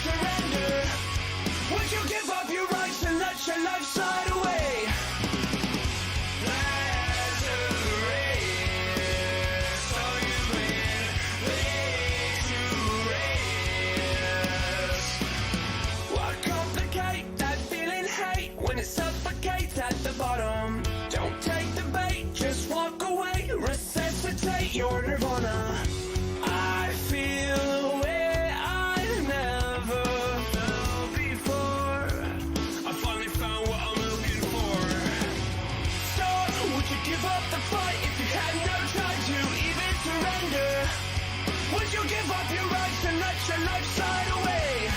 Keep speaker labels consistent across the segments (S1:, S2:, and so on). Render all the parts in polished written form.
S1: surrender? Would you give up your rights and let your life slide away? When it suffocates at the bottom, don't take the bait, just walk away, resuscitate your nirvana. I feel a way I've never felt before. I finally found what I'm looking for. So, would you give up the fight if you had no time to even surrender? Would you give up your rights and let your life slide away?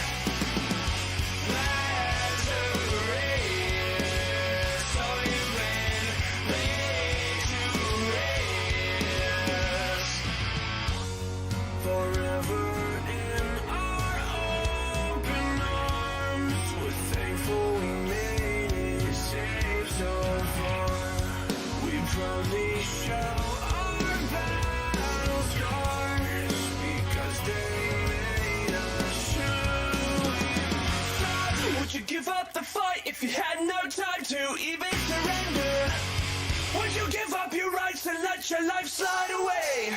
S1: Give up the fight if you had no time to even surrender? Would you give up your rights and let your life slide away?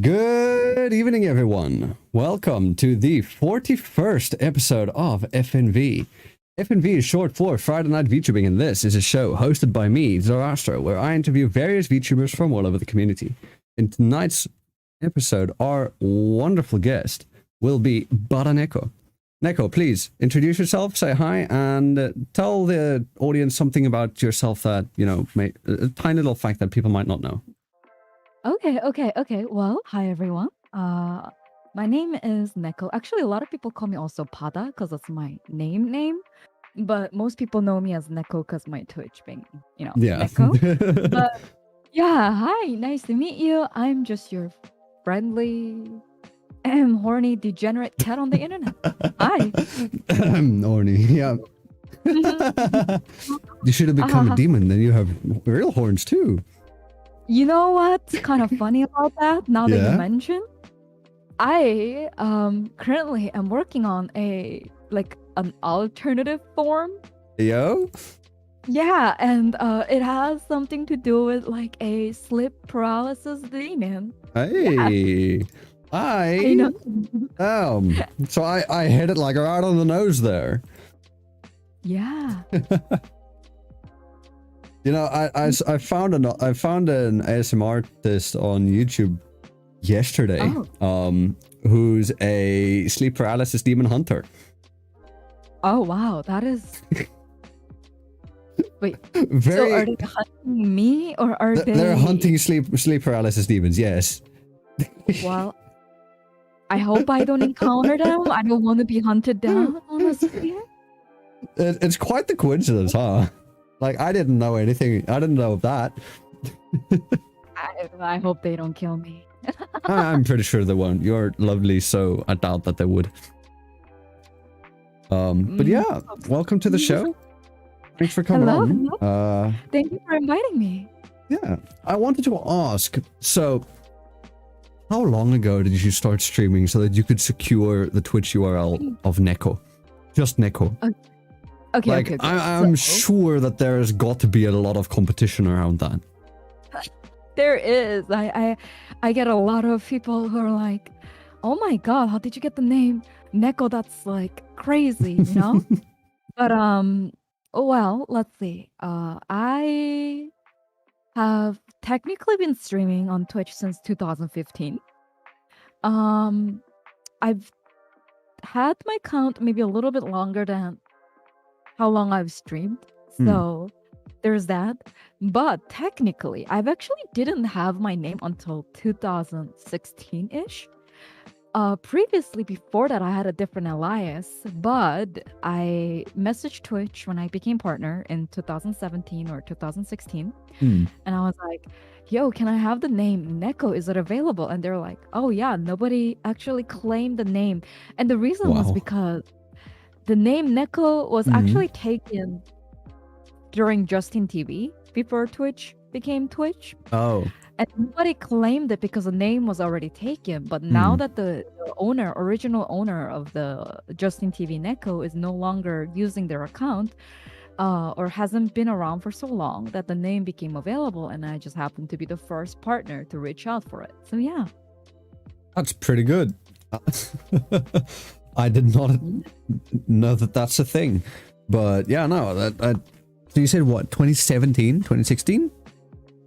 S2: Good evening, everyone. Welcome to the 41st episode of FNV. FNV is short for Friday Night VTubing, and this is a show hosted by me, Zarastro, where I interview various VTubers from all over the community. In tonight's episode, our wonderful guest will be Bada Neko. Neko, please introduce yourself, say hi, and tell the audience something about yourself that, a tiny little fact that people might not know.
S3: Okay. Well, hi everyone. My name is Neko. Actually, a lot of people call me also Pada because that's my name. But most people know me as Neko because my Twitch being, Neko. But yeah, hi, nice to meet you. I'm just your friendly, horny, degenerate cat on the internet. Hi.
S2: Horny, yeah. You should have become a demon, then you have real horns too.
S3: You know what's kind of funny about that? Now that you mention, I currently am working on an alternative form.
S2: Yo?
S3: Yeah, and it has something to do with like a sleep paralysis demon.
S2: Hey.
S3: Yeah.
S2: I know. So I hit it like right on the nose there.
S3: Yeah.
S2: I found an ASMR artist on YouTube yesterday, who's a sleep paralysis demon hunter.
S3: Oh wow, that is. Wait.
S2: Very.
S3: So are they hunting me or are they?
S2: They're hunting sleep paralysis demons. Yes.
S3: Well, I hope I don't encounter them. I don't want to be hunted down. Honestly.
S2: It's quite the coincidence, huh? Like, I didn't know anything. I didn't know of that.
S3: I hope they don't kill me.
S2: I'm pretty sure they won't. You're lovely, so I doubt that they would. But yeah, welcome to the show. Thanks for coming on.
S3: Thank you for inviting me.
S2: Yeah, I wanted to ask, so how long ago did you start streaming so that you could secure the Twitch URL of Neko? Just Neko.
S3: Okay.
S2: I'm sure that there's got to be a lot of competition around that.
S3: There is. I get a lot of people who are like, "Oh my god, how did you get the name Neko? That's like crazy, you know?" But well, let's see. I have technically been streaming on Twitch since 2015. I've had my count maybe a little bit longer than how long I've streamed. So there's that. But technically, I've actually didn't have my name until 2016-ish. Previously, before that, I had a different alias, but I messaged Twitch when I became partner in 2017 or 2016,
S2: Hmm.
S3: and I was like, "Yo, can I have the name Neko? Is it available?" And they're like, "Oh yeah, nobody actually claimed the name," and the reason was
S2: Wow.
S3: because the name Neko was actually taken during Justin TV before Twitch became Twitch.
S2: Oh.
S3: And nobody claimed it because the name was already taken. But now that the original owner of the Justin TV Neko is no longer using their account, or hasn't been around for so long, that the name became available, and I just happened to be the first partner to reach out for it. So yeah.
S2: That's pretty good. I did not know that that's a thing. But yeah, no, that so you said what, 2017, 2016?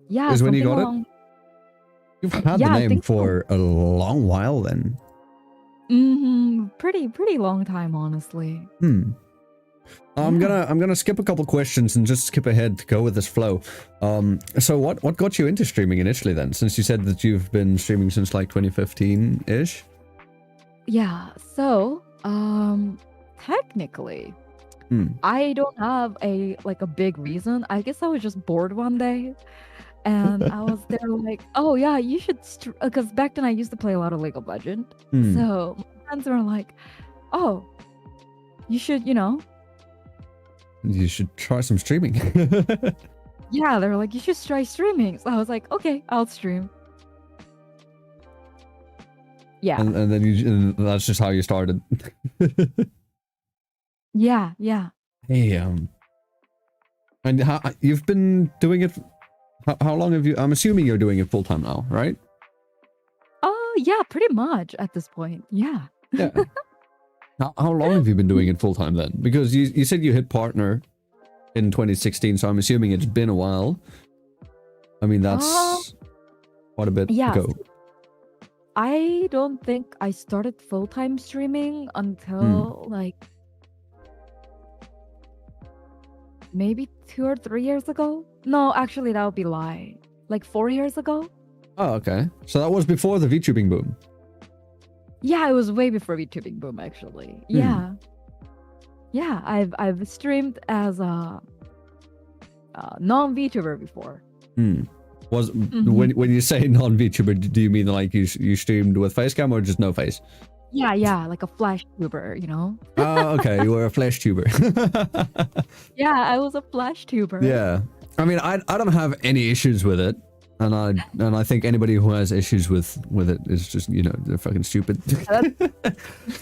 S3: Yeah,
S2: Is when you
S3: something
S2: got it?
S3: along.
S2: You've had
S3: Yeah,
S2: the
S3: I
S2: name
S3: think so.
S2: for a long while then.
S3: Pretty long time, honestly.
S2: I'm
S3: Yeah.
S2: gonna skip a couple questions and just skip ahead to go with this flow. So what got you into streaming initially then? Since you said that you've been streaming since like 2015-ish?
S3: Yeah. So, technically, I don't have a big reason. I guess I was just bored one day, and I was there like, "Oh yeah, you should," because back then I used to play a lot of League of Legends. So my friends were like, "Oh, you should,
S2: You should try some streaming.
S3: yeah." They were like, "You should try streaming." So I was like, "Okay, I'll stream." Yeah.
S2: and then and that's just how you started.
S3: Yeah.
S2: Hey, and how you've been doing it? How long have you? I'm assuming you're doing it full time now, right?
S3: Oh yeah, pretty much at this point. Yeah.
S2: Yeah. How long have you been doing it full time then? Because you said you hit partner in 2016, so I'm assuming it's been a while. I mean, that's quite a bit
S3: Yeah.
S2: ago.
S3: I don't think I started full-time streaming until like maybe 2 or 3 years ago. No, actually that would be lie. Like 4 years ago.
S2: Oh, okay. So that was before the VTubing boom.
S3: Yeah, it was way before VTubing boom actually. Yeah. Yeah, I've streamed as a non-VTuber before.
S2: Was when you say non-VTuber, do you mean like you streamed with facecam or just no face?
S3: Yeah, like a flash tuber,
S2: Oh, okay. You were a flash tuber.
S3: Yeah, I was a flash tuber.
S2: Yeah. I mean, I don't have any issues with it, and I think anybody who has issues with it is just they're fucking stupid.
S3: I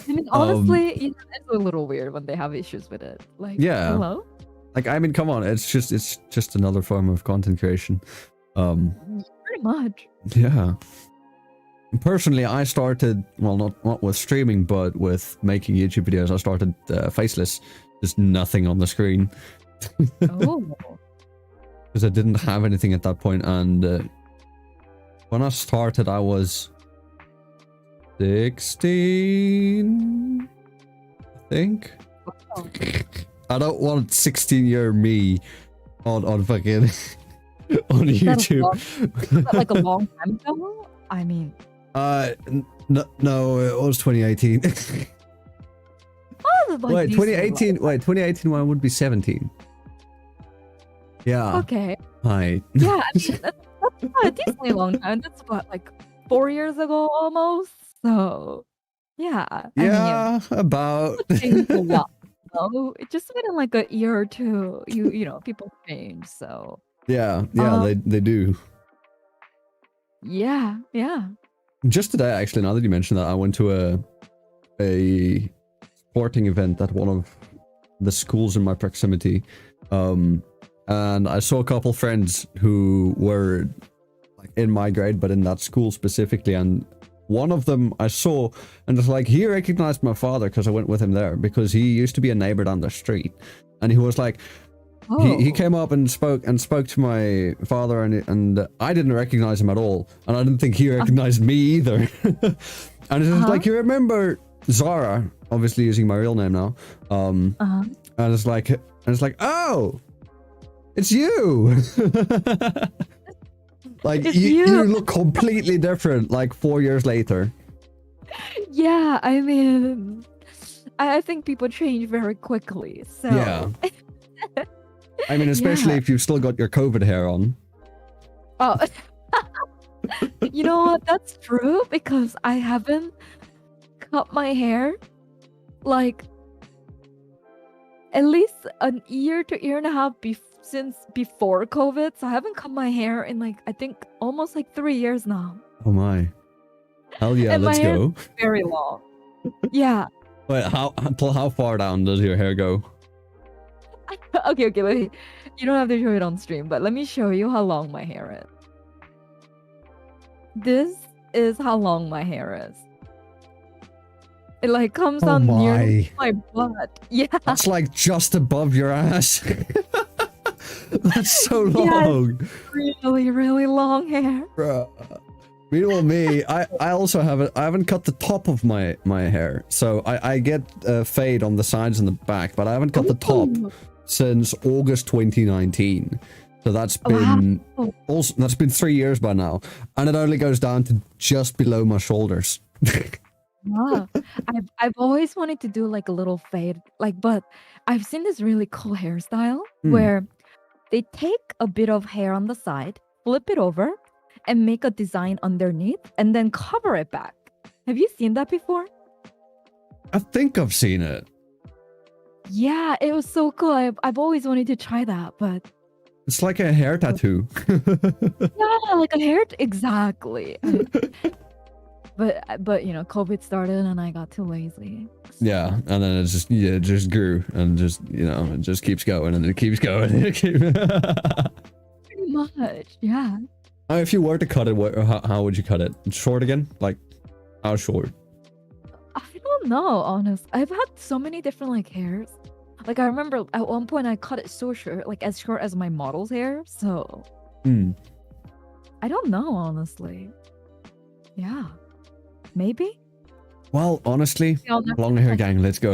S3: mean, honestly, it's a little weird when they have issues with it. Like,
S2: Yeah.
S3: hello?
S2: Like, I mean, come on, it's just another form of content creation.
S3: Pretty much.
S2: Yeah. Personally, I started, well, not with streaming, but with making YouTube videos. I started faceless, just nothing on the screen.
S3: Oh.
S2: Because I didn't have anything at that point, and when I started, I was 16, I think. I don't want 16-year me on fucking on YouTube.
S3: Is that like a long time ago? I mean,
S2: no, it was 2018.
S3: oh, like
S2: Wait,
S3: decently
S2: 2018.
S3: long.
S2: Wait, 2018. When I would be 17. Yeah.
S3: Okay.
S2: Hi.
S3: Yeah, I mean, that's not a decently long time. That's what, like 4 years ago almost. So, yeah. I mean,
S2: Yeah, about.
S3: people change a lot. It just within like a year or two, people change. So,
S2: Yeah, they do.
S3: yeah.
S2: Just today, actually, now that you mention that, I went to a sporting event at one of the schools in my proximity, and I saw a couple friends who were like in my grade, but in that school specifically, and one of them I saw, and it's like he recognized my father because I went with him there because he used to be a neighbor down the street, and he was like. He came up and spoke to my father, and I didn't recognize him at all, and I didn't think he recognized me either. And it's just like, you remember Zara, obviously using my real name now, and it's like, oh, it's you. Like
S3: It's
S2: you
S3: you.
S2: look completely different like 4 years later.
S3: Yeah, I mean, I think people change very quickly. So
S2: Yeah. I mean, especially
S3: yeah.
S2: if you've still got your COVID hair on.
S3: Oh, you know what? That's true because I haven't cut my hair like at least an year to year and a half since before COVID. So I haven't cut my hair in like I think almost like 3 years now.
S2: Oh my. Hell yeah,
S3: And my
S2: let's
S3: hair is
S2: go.
S3: very long. Yeah.
S2: Wait, how far down does your hair go?
S3: Okay, let me, you don't have to show it on stream, but let me show you how long my hair is. This is how long my hair is. It like comes
S2: Oh
S3: down near
S2: my.
S3: my butt. Yeah.
S2: That's like just above your ass. That's so
S3: Yeah,
S2: long.
S3: really, really long hair.
S2: Bruh. Meanwhile, me, I also haven't cut the top of my hair, so I get fade on the sides and the back, but I haven't cut the top
S3: Ooh.
S2: since August 2019. So that's been
S3: Wow.
S2: also that's been 3 years by now, and it only goes down to just below my shoulders.
S3: Yeah. I've always wanted to do like a little fade, like, but I've seen this really cool hairstyle
S2: Hmm.
S3: where they take a bit of hair on the side, flip it over, and make a design underneath, and then cover it back. Have you seen that before?
S2: I think I've seen it.
S3: Yeah, it was so cool. I've always wanted to try that, but
S2: It's like a hair tattoo.
S3: yeah, like a hair. Exactly. But you know, COVID started and I got too lazy.
S2: Yeah, and then it just grew and just it just keeps going and it keeps going.
S3: Pretty much, yeah.
S2: If you were to cut it, how would you cut it? Short again? Like how short?
S3: I don't know, honest. I've had so many different like hairs. Like I remember at one point I cut it so short, like as short as my model's hair. So
S2: Hmm.
S3: I don't know, honestly. Yeah, maybe.
S2: Well, honestly,
S3: Yeah, I'll never
S2: long hair
S3: check.
S2: gang, let's go.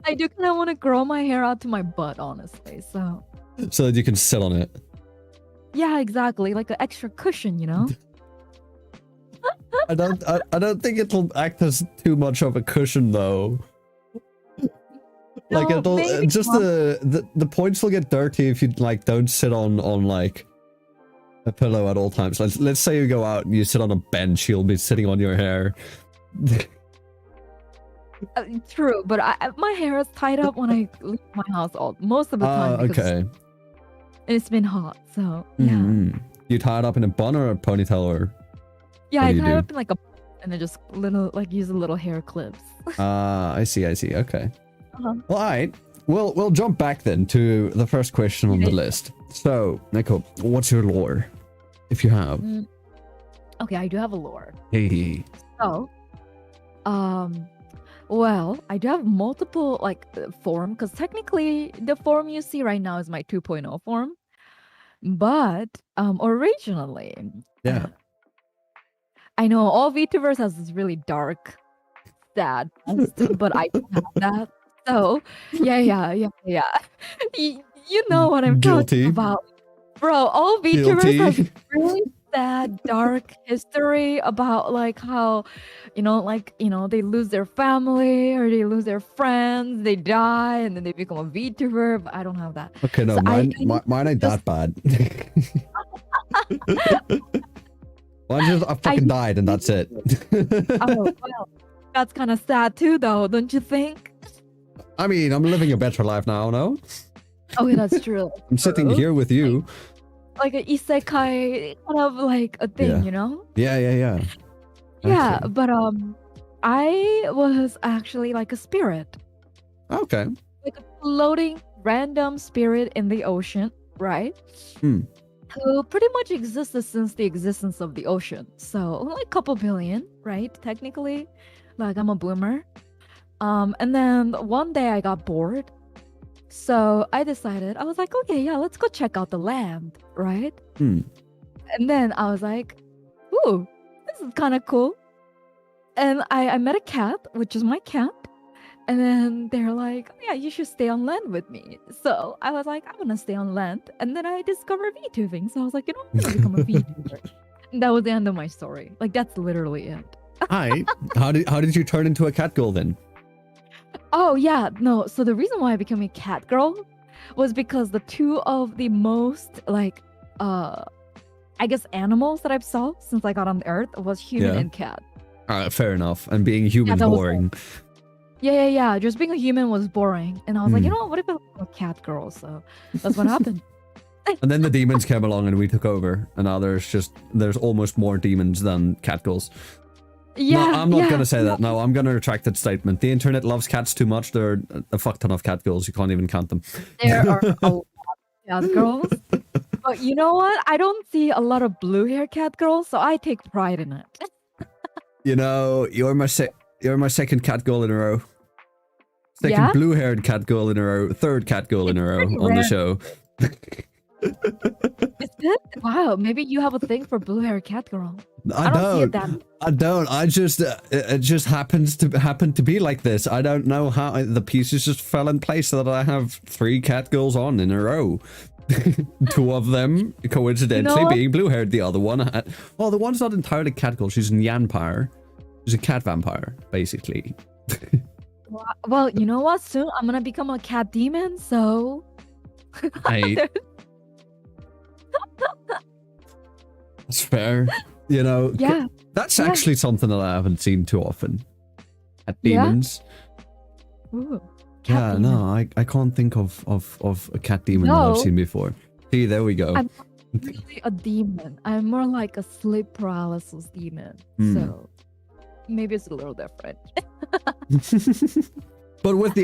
S3: I do kind of want to grow my hair out to my butt, honestly. So
S2: So that you can sit on it.
S3: yeah, exactly, like an extra cushion, you know.
S2: I don't think it'll act as too much of a cushion though. Like
S3: No,
S2: it'll
S3: maybe
S2: just
S3: not.
S2: the points will get dirty if you like don't sit on like a pillow at all times. Let's say you go out and you sit on a bench, you'll be sitting on your hair.
S3: True, but my hair is tied up when I leave my house most of the time because
S2: Okay.
S3: it's been hot. So yeah,
S2: Mm. You tie it up in a bun or a ponytail or
S3: yeah,
S2: what
S3: I
S2: do you
S3: tie it
S2: do?
S3: up in like a and then just use a little hair clips.
S2: I see. Okay.
S3: Uh-huh.
S2: Well, alright. We'll jump back then to the first question on the list. So, Neko, what's your lore? If you have.
S3: Okay, I do have a lore.
S2: Hey.
S3: So, well, I do have multiple like form because technically the form you see right now is my 2.0 form, but originally,
S2: Yeah.
S3: I know all VTubers has this really dark, sad, but I don't have that. So, yeah. You know what I'm
S2: Guilty.
S3: talking about, bro. All VTubers have
S2: Guilty.
S3: really sad, dark history about like how, they lose their family or they lose their friends, they die, and then they become a VTuber. But I don't have that.
S2: Okay, no,
S3: So
S2: mine ain't
S3: just-
S2: that bad. Mine just I fucking died and that's it.
S3: Oh, well, that's kind of sad too, though, don't you think?
S2: I mean, I'm living a better life now, no?
S3: Oh, yeah, that's true.
S2: I'm sitting here with you.
S3: Like an isekai kind of like a thing,
S2: Yeah.
S3: you know?
S2: Yeah.
S3: Yeah,
S2: Okay.
S3: but I was actually like a spirit,
S2: Okay.
S3: like a floating random spirit in the ocean, right?
S2: Hmm.
S3: Who pretty much existed since the existence of the ocean. So like a couple billion, right? Technically, like I'm a boomer. And then one day I got bored. So I decided, I was like, okay, yeah, let's go check out the land, right?
S2: Hmm.
S3: And then I was like, ooh, this is kind of cool. And I met a cat, which is my cat. And then they're like, yeah, you should stay on land with me. So I was like, I want to stay on land. And then I discovered VTubing. So I was like, I'm going to become a VTuber. And that was the end of my story. Like, that's literally it.
S2: Hi. How did you turn into a cat girl then?
S3: Oh yeah, no. So the reason why I became a cat girl was because the two of the most like I guess animals that I've saw since I got on the earth was human
S2: Yeah.
S3: and cat.
S2: Fair enough. And being human
S3: that was
S2: boring.
S3: Yeah. Just being a human was boring, and I was like, you
S2: Hmm.
S3: know what if I was a cat girl? So that's what happened.
S2: And then the demons came along and we took over. And now there's almost more demons than cat girls.
S3: Yeah,
S2: No, I'm not
S3: yeah,
S2: gonna say
S3: yeah.
S2: that. No, I'm gonna retract that statement. The internet loves cats too much. There are a fuck ton of cat girls. You can't even count them.
S3: There are a lot of cat girls, but you know what? I don't see a lot of blue hair cat girls, so I take pride in it.
S2: You know, you're my second cat girl in a row. Second
S3: Yeah?
S2: blue-haired cat girl in a row. Third cat girl in a row
S3: pretty
S2: on the
S3: rare.
S2: show.
S3: Is it? Wow, maybe you have a thing for blue hair cat girl.
S2: I
S3: don't see it
S2: don't.
S3: that.
S2: I don't. I just it just happen to be like this. I don't know how the pieces just fell in place so that I have 3 cat girls on in a row. 2 of them coincidentally
S3: what?
S2: being blue-haired. The other one, well, the one's not entirely cat girl. She's a vampire. She's a cat vampire, basically.
S3: Well, you know what? Soon I'm gonna become a cat demon, so
S2: That's fair. You know,
S3: yeah.
S2: that's
S3: Yeah.
S2: actually something that I haven't seen too often. At
S3: Yeah?
S2: demons.
S3: Ooh, cat
S2: Yeah,
S3: demon.
S2: no, I can't think of a cat demon that I've
S3: No.
S2: seen before. See, there we go.
S3: I'm not really a demon. I'm more like a sleep paralysis demon.
S2: Hmm.
S3: So maybe it's a little different.
S2: But with the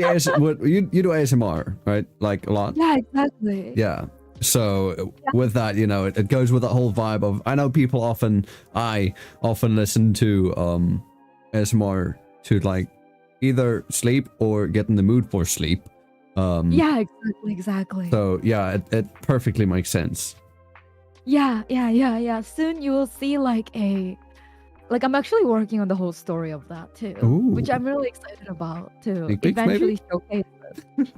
S2: you do ASMR, right? Like a lot.
S3: Yeah, exactly.
S2: Yeah. So with that, you know, it goes with that whole vibe of, I know people I often listen to ASMR to like either sleep or get in the mood for sleep.
S3: Yeah, exactly.
S2: So yeah, it perfectly makes sense.
S3: Yeah. Soon you will see like I'm actually working on the whole story of that too, which
S2: Ooh.
S3: I'm really excited about to
S2: Sneak peeks,
S3: eventually showcase it.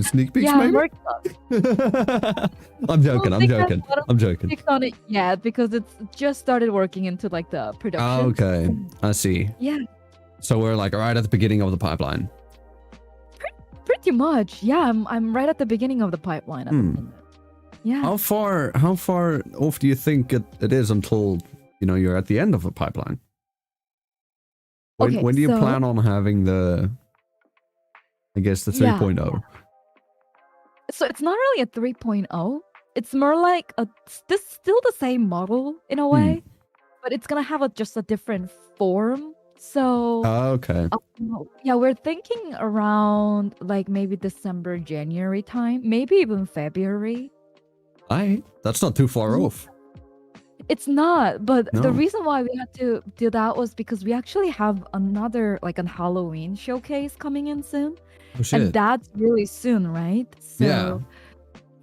S2: Sneak peeks,
S3: Yeah, I'm
S2: maybe?
S3: working on it.
S2: I'm joking,
S3: I
S2: I'm
S3: don't think I have
S2: joking,
S3: a lot of
S2: I'm joking.
S3: Picked on it yet because it's just started working into like the production.
S2: Oh, okay, I see.
S3: Yeah,
S2: So we're like right at the beginning of the pipeline.
S3: pretty much. Yeah, I'm right at the beginning of the pipeline at the moment. Yeah.
S2: How far off do you think it is until, you know, you're at the end of a pipeline? When do you plan on having the, I guess, the 3.0?
S3: So it's not really a 3.0. It's more like this still the same model in a way, but it's gonna have just a different form. So
S2: Okay.
S3: yeah, we're thinking around like maybe December, January time, maybe even February.
S2: That's not too far off.
S3: It's not, but
S2: No.
S3: the reason why we had to do that was because we actually have another like a Halloween showcase coming in soon.
S2: Oh shit.
S3: And that's really soon, right? So
S2: Yeah.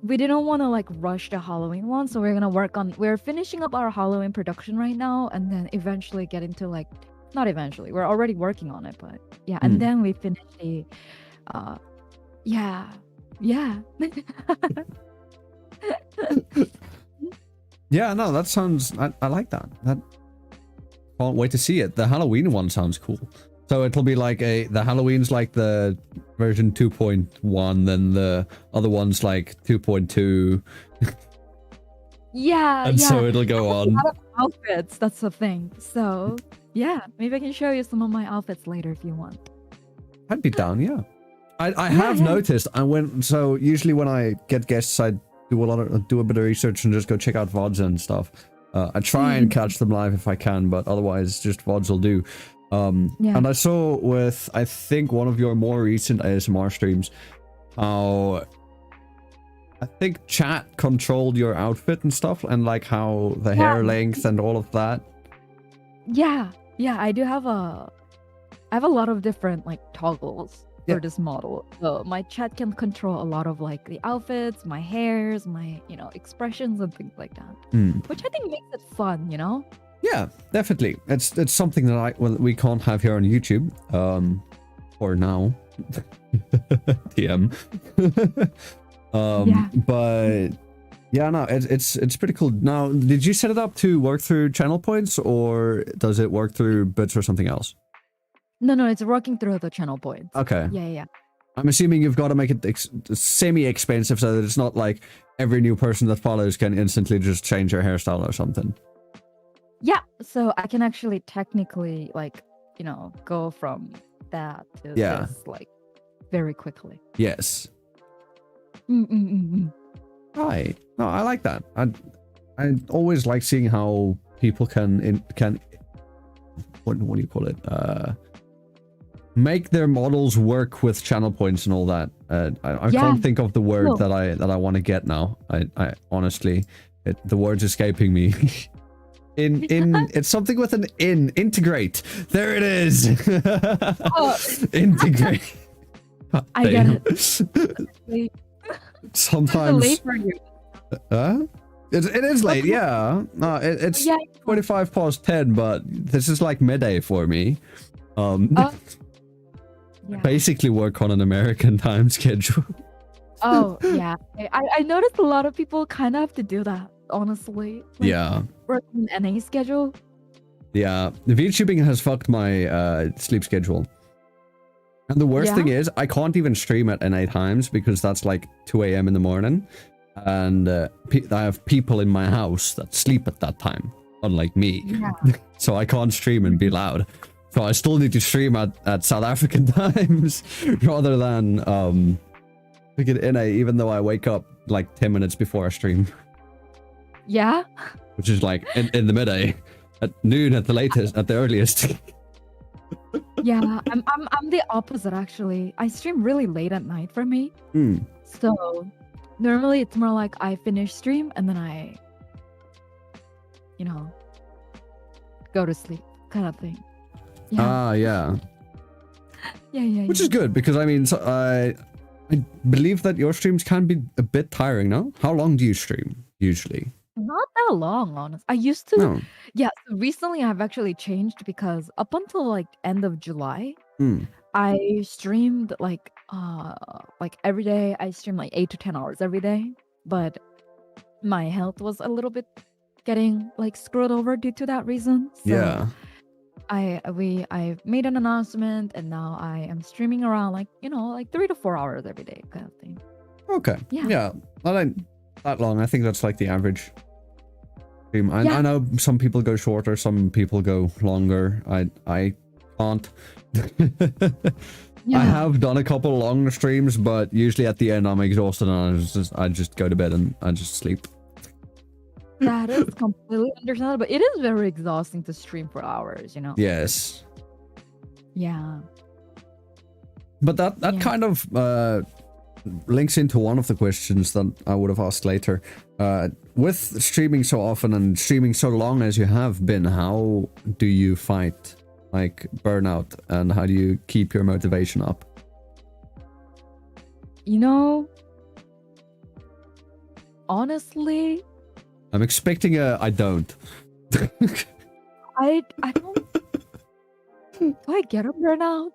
S3: we didn't want to like rush the Halloween one, so we're finishing up our Halloween production right now, and then eventually get into like, not eventually, we're already working on it, but yeah, and then we finish the yeah.
S2: Yeah, no, that sounds, I like that. Can't wait to see it. The Halloween one sounds cool. So it'll be like the Halloween's like the version 2.1, then the other one's like 2.2.
S3: Yeah,
S2: And
S3: yeah.
S2: so it'll go
S3: A
S2: on.
S3: lot of outfits, that's the thing. So yeah, maybe I can show you some of my outfits later if you want.
S2: I'd be down, yeah. I have noticed, so usually when I get guests, I do a bit of research and just go check out VODs and stuff. I try and catch them live if I can, but otherwise just VODs will do. And I saw with, I think, one of your more recent ASMR streams, how I think chat controlled your outfit and stuff, and like how the hair length and all of that.
S3: Yeah, I do have I have a lot of different like toggles for this model. So my chat can control a lot of like the outfits, my hairs, my, you know, expressions and things like that. Which I think makes it fun, you know?
S2: Yeah, definitely. It's something that we can't have here on YouTube. For now. TM. But Yeah, no, it's pretty cool. Now, did you set it up to work through channel points, or does it work through bits or something else?
S3: No, it's working through the channel points.
S2: Okay.
S3: Yeah.
S2: I'm assuming you've got to make it semi-expensive so that it's not like every new person that follows can instantly just change your hairstyle or something.
S3: Yeah, so I can actually technically, like, go from that to this, like, very quickly.
S2: Yes.
S3: Mm.
S2: Right. No, I like that. I always like seeing how people can what do you call it? Make their models work with channel points and all that. I can't think of the word that I want to get now. I honestly, the word's escaping me. It's something with an integrate. There it is. Integrate.
S3: I get it.
S2: Sometimes
S3: late for you.
S2: It is late, yeah. No, it's 25 past 10, but this is like midday for me. Basically work on an American time schedule.
S3: Oh, yeah. I noticed a lot of people kind of have to do that, honestly. Like,
S2: yeah.
S3: Work an NA schedule.
S2: Yeah. VTubing has fucked my sleep schedule. And the worst thing is, I can't even stream at NA times because that's like 2 a.m. in the morning. And I have people in my house that sleep at that time, unlike me. Yeah. So I can't stream and be loud. So I still need to stream at South African times rather than NA, even though I wake up like 10 minutes before I stream.
S3: Yeah.
S2: Which is like in the midday, at noon at the latest, at the earliest.
S3: Yeah, I'm the opposite actually. I stream really late at night for me. So normally it's more like I finish stream and then I, go to sleep kind of thing. Yeah.
S2: Yeah.
S3: Yeah.
S2: Which is good because I mean, I believe that your streams can be a bit tiring, no? How long do you stream usually?
S3: Not that long, honest. I used to.
S2: No.
S3: Yeah, so recently I've actually changed because up until like end of July, I streamed like every day. I streamed like 8 to 10 hours every day, but my health was a little bit getting like screwed over due to that reason. So
S2: yeah.
S3: I made an announcement and now I am streaming around like 3 to 4 hours every day kind of thing.
S2: Okay. Yeah. Not that long. I think that's like the average stream. I know some people go shorter, some people go longer. I can't. I have done a couple long streams, but usually at the end I'm exhausted and I just go to bed and I just sleep.
S3: That is completely understandable, but it is very exhausting to stream for hours,
S2: Yes.
S3: Yeah.
S2: But that kind of links into one of the questions that I would have asked later. With streaming so often and streaming so long as you have been, how do you fight like burnout and how do you keep your motivation up?
S3: Honestly,
S2: I'm expecting I don't.
S3: I don't. Do I get a burnout?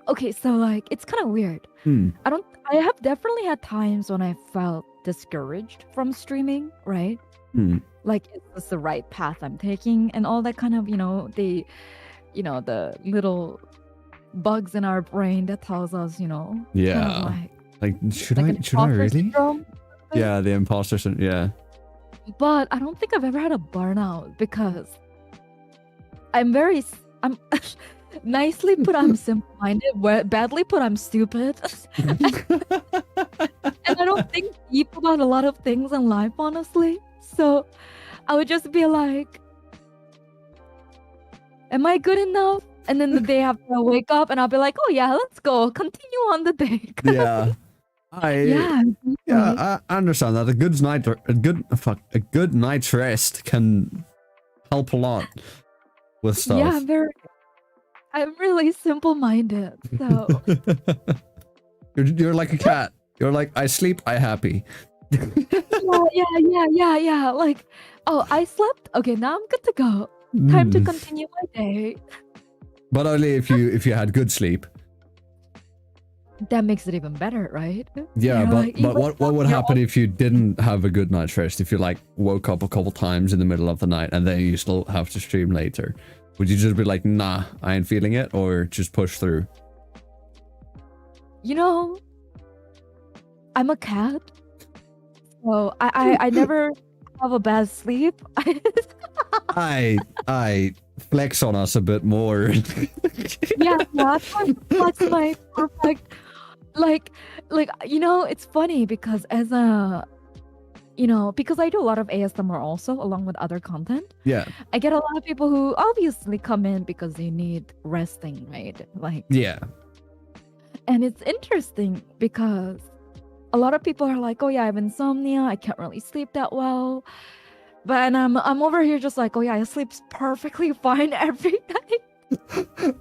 S3: Okay, so like it's kind of weird. I have definitely had times when I felt discouraged from streaming, right? Like, is this the right path I'm taking and all that kind of, the little bugs in our brain that tells us,
S2: Yeah.
S3: kind of
S2: like should
S3: like
S2: I really?
S3: Syndrome?
S2: Yeah, the imposter syndrome. Yeah.
S3: But I don't think I've ever had a burnout because I'm nicely put, I'm simple-minded. Badly put, I'm stupid. And I don't think deep about a lot of things in life, honestly. So I would just be like, am I good enough? And then the day after I wake up and I'll be like, oh yeah, let's go. Continue on the day.
S2: Yeah. I understand that. A good night's rest can help a lot with stuff.
S3: Yeah, I'm really simple-minded. So
S2: you're like a cat. You're like, I sleep, I happy.
S3: Yeah. Like, oh, I slept. Okay, now I'm good to go. Time to continue my day.
S2: But only if you had good sleep.
S3: that makes it even better, right?
S2: Yeah,
S3: You're
S2: but
S3: like, even
S2: what
S3: though
S2: would
S3: you're
S2: happen if you didn't have a good night's rest? If you like woke up a couple times in the middle of the night and then you still have to stream later, would you just be like, nah, I ain't feeling it, or just push through?
S3: You know, I'm a cat, so I never have a bad sleep.
S2: I flex on us a bit more.
S3: Yeah, that's my perfect. Like, you know, it's funny because as a, you know, because I do a lot of ASMR also along with other content.
S2: Yeah,
S3: I get a lot of people who obviously come in because they need resting, right? Like,
S2: yeah.
S3: and it's interesting because a lot of people are like, "Oh yeah, I have insomnia. I can't really sleep that well." But and I'm over here just like, "Oh yeah, I sleep perfectly fine every night."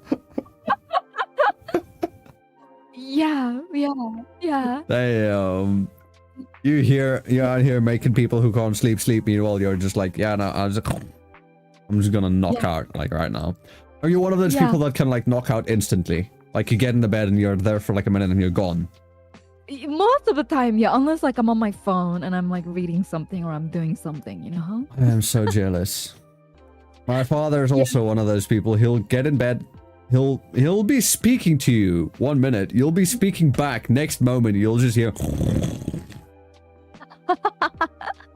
S3: Yeah, yeah.
S2: Damn. You're out here making people who can't sleep, meanwhile you're just like, yeah, no, I'm just gonna knock
S3: Yeah.
S2: out like right now. Are you one of those
S3: Yeah.
S2: people that can like knock out instantly? Like you get in the bed and you're there for like a minute and you're gone.
S3: Most of the time, yeah, unless like I'm on my phone and I'm like reading something or I'm doing something, you know?
S2: I am so jealous. My father is also one of those people. He'll get in bed. He'll be speaking to you 1 minute. You'll be speaking back. Next moment, you'll just hear.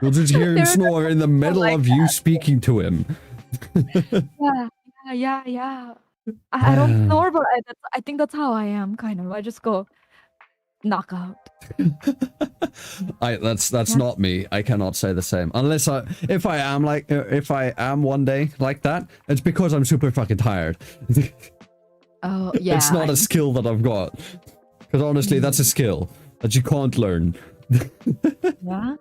S2: You'll just hear him
S3: There are
S2: snore in the middle
S3: like
S2: of you speaking to him.
S3: Yeah. I don't snore, but I think that's how I am, kind of. I just go knockout.
S2: That's
S3: Yeah.
S2: not me. I cannot say the same. Unless if I am one day like that, it's because I'm super fucking tired.
S3: Oh yeah.
S2: It's not a skill that I've got. Because honestly, that's a skill that you can't learn.
S3: Yeah.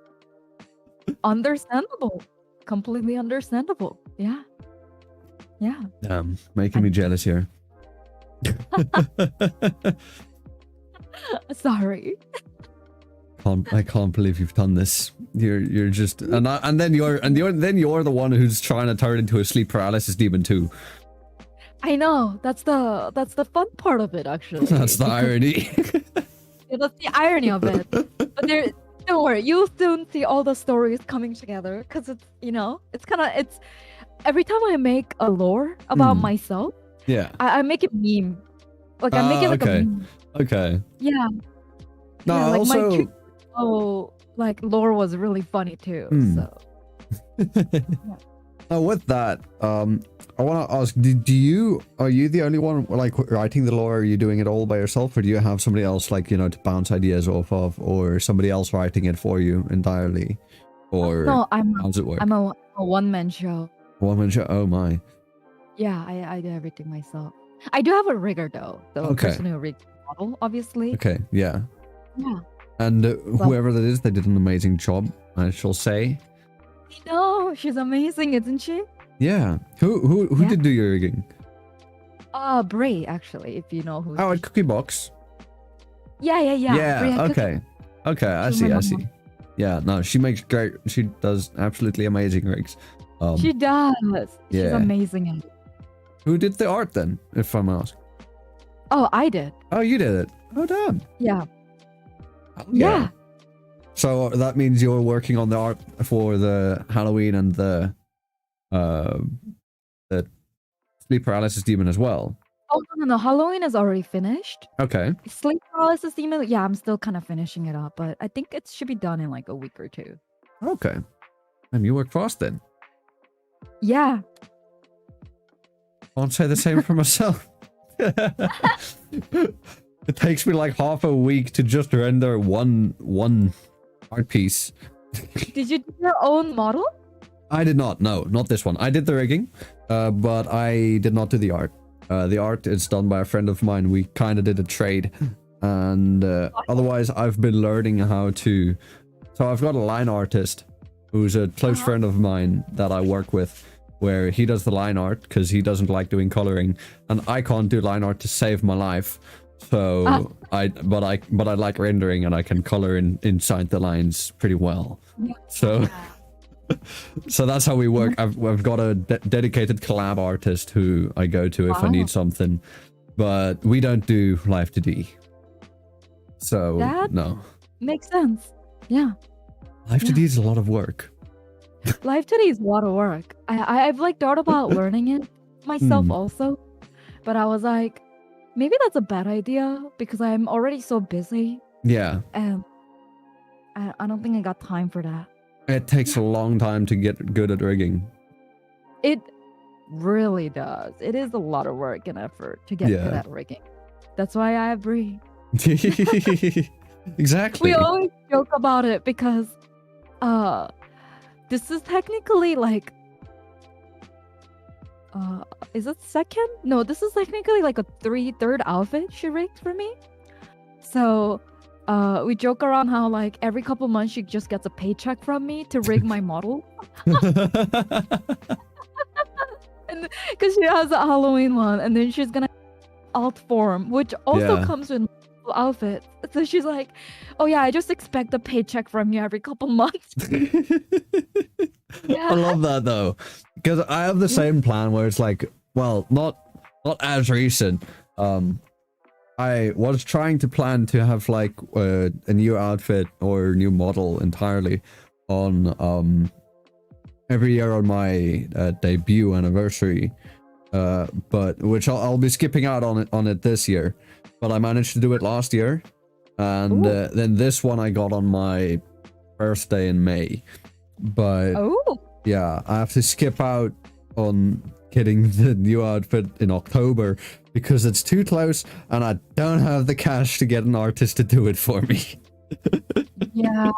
S3: Understandable. Completely understandable. Yeah. Yeah.
S2: Making me jealous here.
S3: Sorry.
S2: I can't believe you've done this. You're just and then you're the one who's trying to turn into a sleep paralysis demon too.
S3: I know. That's the fun part of it, actually.
S2: That's the
S3: because-
S2: irony.
S3: Yeah, that's the irony of it. But don't worry, you'll soon see all the stories coming together because it's, you know, it's every time I make a lore about myself,
S2: Yeah.
S3: I make it meme. Like I make it like
S2: okay.
S3: a meme.
S2: Okay.
S3: Yeah.
S2: No,
S3: Yeah, like
S2: also.
S3: my like lore was really funny too. So
S2: Now with that, I want to ask: are you the only one like writing the lore? Are you doing it all by yourself, or do you have somebody else like to bounce ideas off of, or somebody else writing it for you entirely, or
S3: no,
S2: how does it work?
S3: I'm a one-man show.
S2: One man show. Oh my.
S3: Yeah, I do everything myself. I do have a rigger though, the
S2: Okay.
S3: person who rigged the model, obviously.
S2: Okay. Yeah.
S3: Yeah.
S2: And whoever that is, they did an amazing job, I shall say.
S3: No, she's amazing, isn't she?
S2: Yeah. Who
S3: Yeah.
S2: did do your rigging?
S3: Bray, actually, if you know who.
S2: Oh, at Cookie Box.
S3: Yeah. Bray
S2: Yeah.
S3: at
S2: Okay. Okay. I
S3: She's
S2: see.
S3: my
S2: I see.
S3: mama.
S2: Yeah. No, she makes great. She does absolutely amazing rigs.
S3: She does. She's
S2: yeah.
S3: amazing at it.
S2: Who did the art then, if I'm asked?
S3: Oh, I did.
S2: Oh, you did it. Oh, damn.
S3: Yeah.
S2: Hell
S3: Yeah.
S2: So that means you're working on the art for the Halloween and the sleep paralysis demon as well.
S3: Oh no. Halloween is already finished.
S2: Okay.
S3: Sleep paralysis demon. Yeah, I'm still kind of finishing it up, but I think it should be done in like a week or two.
S2: Okay. And you work fast then.
S3: Yeah.
S2: Can't say the same for myself. It takes me like half a week to just render one art piece.
S3: Did you do your own model?
S2: I did not. No, not this one. I did the rigging, but I did not do the art. The art is done by a friend of mine. We kind of did a trade, and otherwise I've been learning how to. So I've got a line artist who's a close friend of mine that I work with, where he does the line art because he doesn't like doing coloring, and I can't do line art to save my life. So I like rendering, and I can color inside the lines pretty well. So that's how we work. I've got a dedicated collab artist who I go to if I need something, but we don't do live 2D. So
S3: That
S2: no.
S3: makes sense. Yeah.
S2: Live 2D is a lot of work.
S3: Live 2D is a lot of work. I've like thought about learning it myself also, but I was like, maybe that's a bad idea because I'm already so busy
S2: Yeah.
S3: and I don't think I got time for that.
S2: It takes a long time to get good at rigging.
S3: It really does. It is a lot of work and effort to get good at rigging. That's why I agree.
S2: Exactly.
S3: We always joke about it because this is technically like is it second? No, this is technically like a third outfit she rigged for me. So we joke around how like every couple months she just gets a paycheck from me to rig my model. And because she has a Halloween one, and then she's gonna alt form, which also comes with multiple outfits. So she's like, "Oh yeah, I just expect a paycheck from you every couple months."
S2: I love that though, because I have the same plan where it's like, well, not as recent. I was trying to plan to have like a new outfit or new model entirely on every year on my debut anniversary, but which I'll be skipping out on it this year. But I managed to do it last year, and then this one I got on my birthday in May. But yeah, I have to skip out on getting the new outfit in October because it's too close and I don't have the cash to get an artist to do it for me.
S3: Yeah,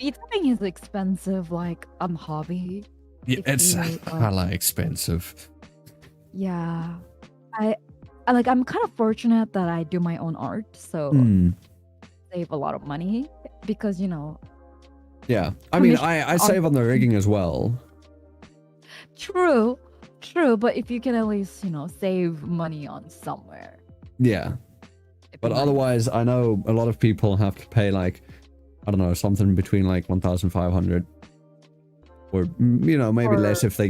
S3: VTubing is expensive, like hobby.
S2: Yeah, it's hella expensive.
S3: Yeah, I'm kind of fortunate that I do my own art, so save a lot of money because
S2: Yeah, I mean, I save on the rigging as well.
S3: True, but if you can at least save money on somewhere.
S2: Yeah, but otherwise, I know a lot of people have to pay like, I don't know, something between like 1,500, or maybe less if they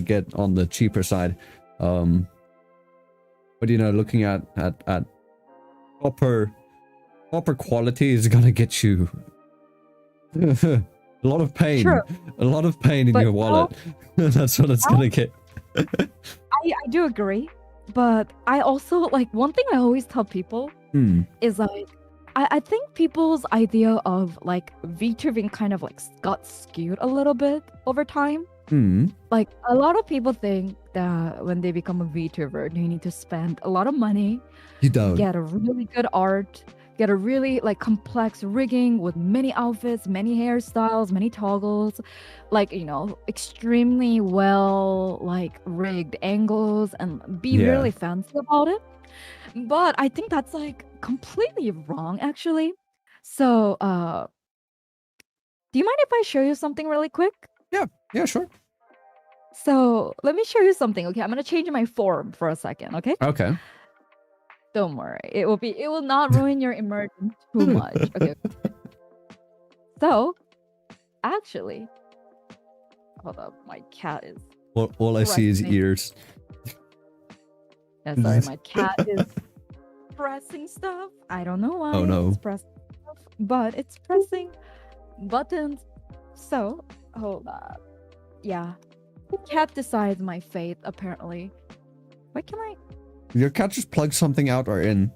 S2: get on the cheaper side. But looking at proper quality is gonna get you a lot of pain.
S3: True.
S2: A lot of pain in your wallet. That's what it's gonna get.
S3: I do agree, but I also like one thing I always tell people is like I think people's idea of like VTubing kind of like got skewed a little bit over time. Like a lot of people think that when they become a VTuber, they need to spend a lot of money.
S2: You don't.
S3: Get a really good art, get a really like complex rigging with many outfits, many hairstyles, many toggles, like extremely well like rigged angles, and be really fancy about it. But I think that's like completely wrong actually. So do you mind if I show you something really quick?
S2: Yeah, sure.
S3: So let me show you something. Okay, I'm gonna change my form for a second. Okay.
S2: Okay.
S3: Don't worry. It will not ruin your immersion too much. Okay. So, actually, hold up. My cat is.
S2: All I see is ears.
S3: Yeah, sorry. My cat is pressing stuff. I don't know why.
S2: Oh no.
S3: It's pressing stuff, but it's pressing buttons. So, hold up. Yeah. Cat decides my fate, apparently. Why can I?
S2: Your cat just plugged something out or in.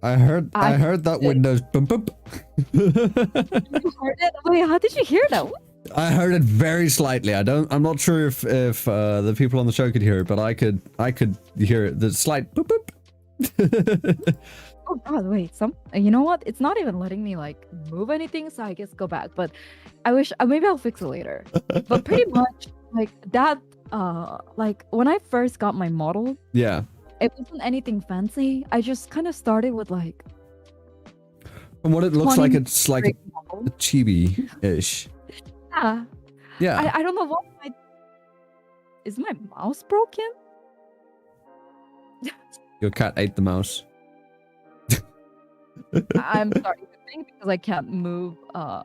S2: I heard that Windows boom boom.
S3: You heard it? Wait, how did you hear that?
S2: I heard it very slightly. I'm not sure if the people on the show could hear it, but I could hear it. The slight boop boop.
S3: Oh god, wait, you know what? It's not even letting me like move anything, so I guess go back. But I wish maybe I'll fix it later. But pretty much like that like when I first got my model,
S2: yeah,
S3: it wasn't anything fancy. I just kind of started with like
S2: from what it looks like, it's like a chibi-ish.
S3: Yeah. I don't know what is my mouse broken?
S2: Your cat ate the mouse.
S3: I'm sorry to think because I can't move. I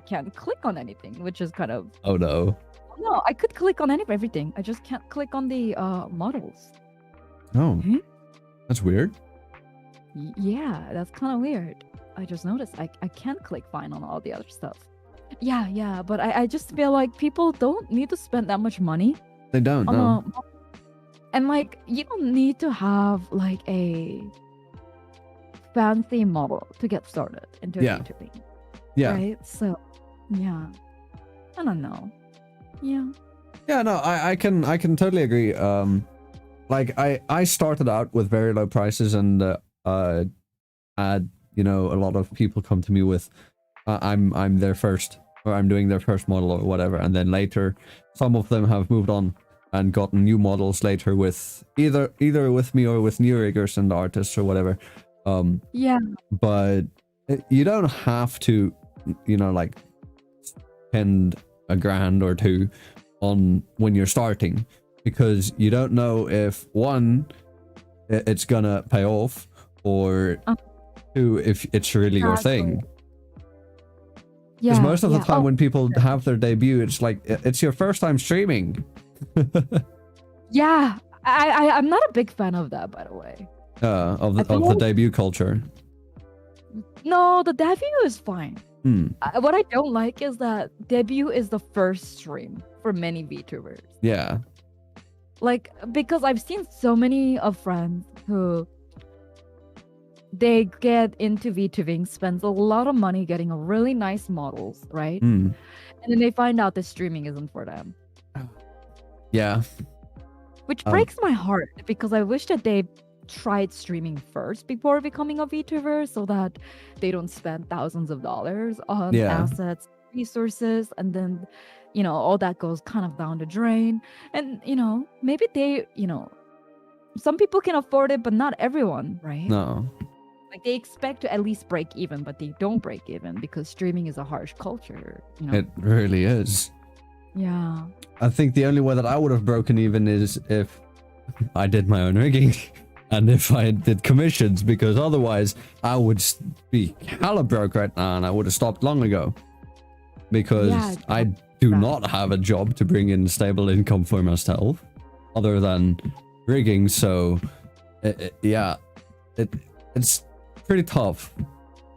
S3: can't click on anything, which is kind of.
S2: Oh no.
S3: No, I could click on everything. I just can't click on the models.
S2: Oh, that's weird.
S3: Yeah, that's kind of weird. I just noticed I can't click fine on all the other stuff. Yeah, but I just feel like people don't need to spend that much money
S2: They don't
S3: on
S2: know.
S3: and like you don't need to have like a fancy model to get started into
S2: Yeah.
S3: VTubing.
S2: Yeah.
S3: Right? So yeah. I don't know. Yeah.
S2: Yeah, no, I can totally agree. Like I started out with very low prices and had, you know, a lot of people come to me with I'm their first, or I'm doing their first model or whatever, and then later some of them have moved on and gotten new models later with either with me or with new riggers and artists or whatever.
S3: Yeah.
S2: But you don't have to, you know, like spend a grand or two on when you're starting, because you don't know if one, it's gonna pay off, or two, if it's really your thing. Because most of the time when people have their debut, it's like it's your first time streaming.
S3: Yeah, I'm not a big fan of that, by the way.
S2: Of the debut culture.
S3: No, the debut is fine.
S2: Hmm.
S3: What I don't like is that debut is the first stream for many VTubers.
S2: Yeah.
S3: Like, because I've seen so many of friends who they get into VTubing, spends a lot of money getting a really nice models, right?
S2: Mm.
S3: And then they find out the streaming isn't for them.
S2: Yeah.
S3: Which breaks my heart, because I wish that they tried streaming first before becoming a VTuber, so that they don't spend thousands of dollars on assets, resources, and then, you know, all that goes kind of down the drain. And, you know, maybe they, you know, some people can afford it, but not everyone, right?
S2: No.
S3: Like, they expect to at least break even, but they don't break even because streaming is a harsh culture, you know?
S2: It really is.
S3: Yeah.
S2: I think the only way that I would have broken even is if I did my own rigging and if I did commissions, because otherwise I would be hella broke right now and I would have stopped long ago. Because I do not have a job to bring in stable income for myself other than rigging, so it's pretty tough,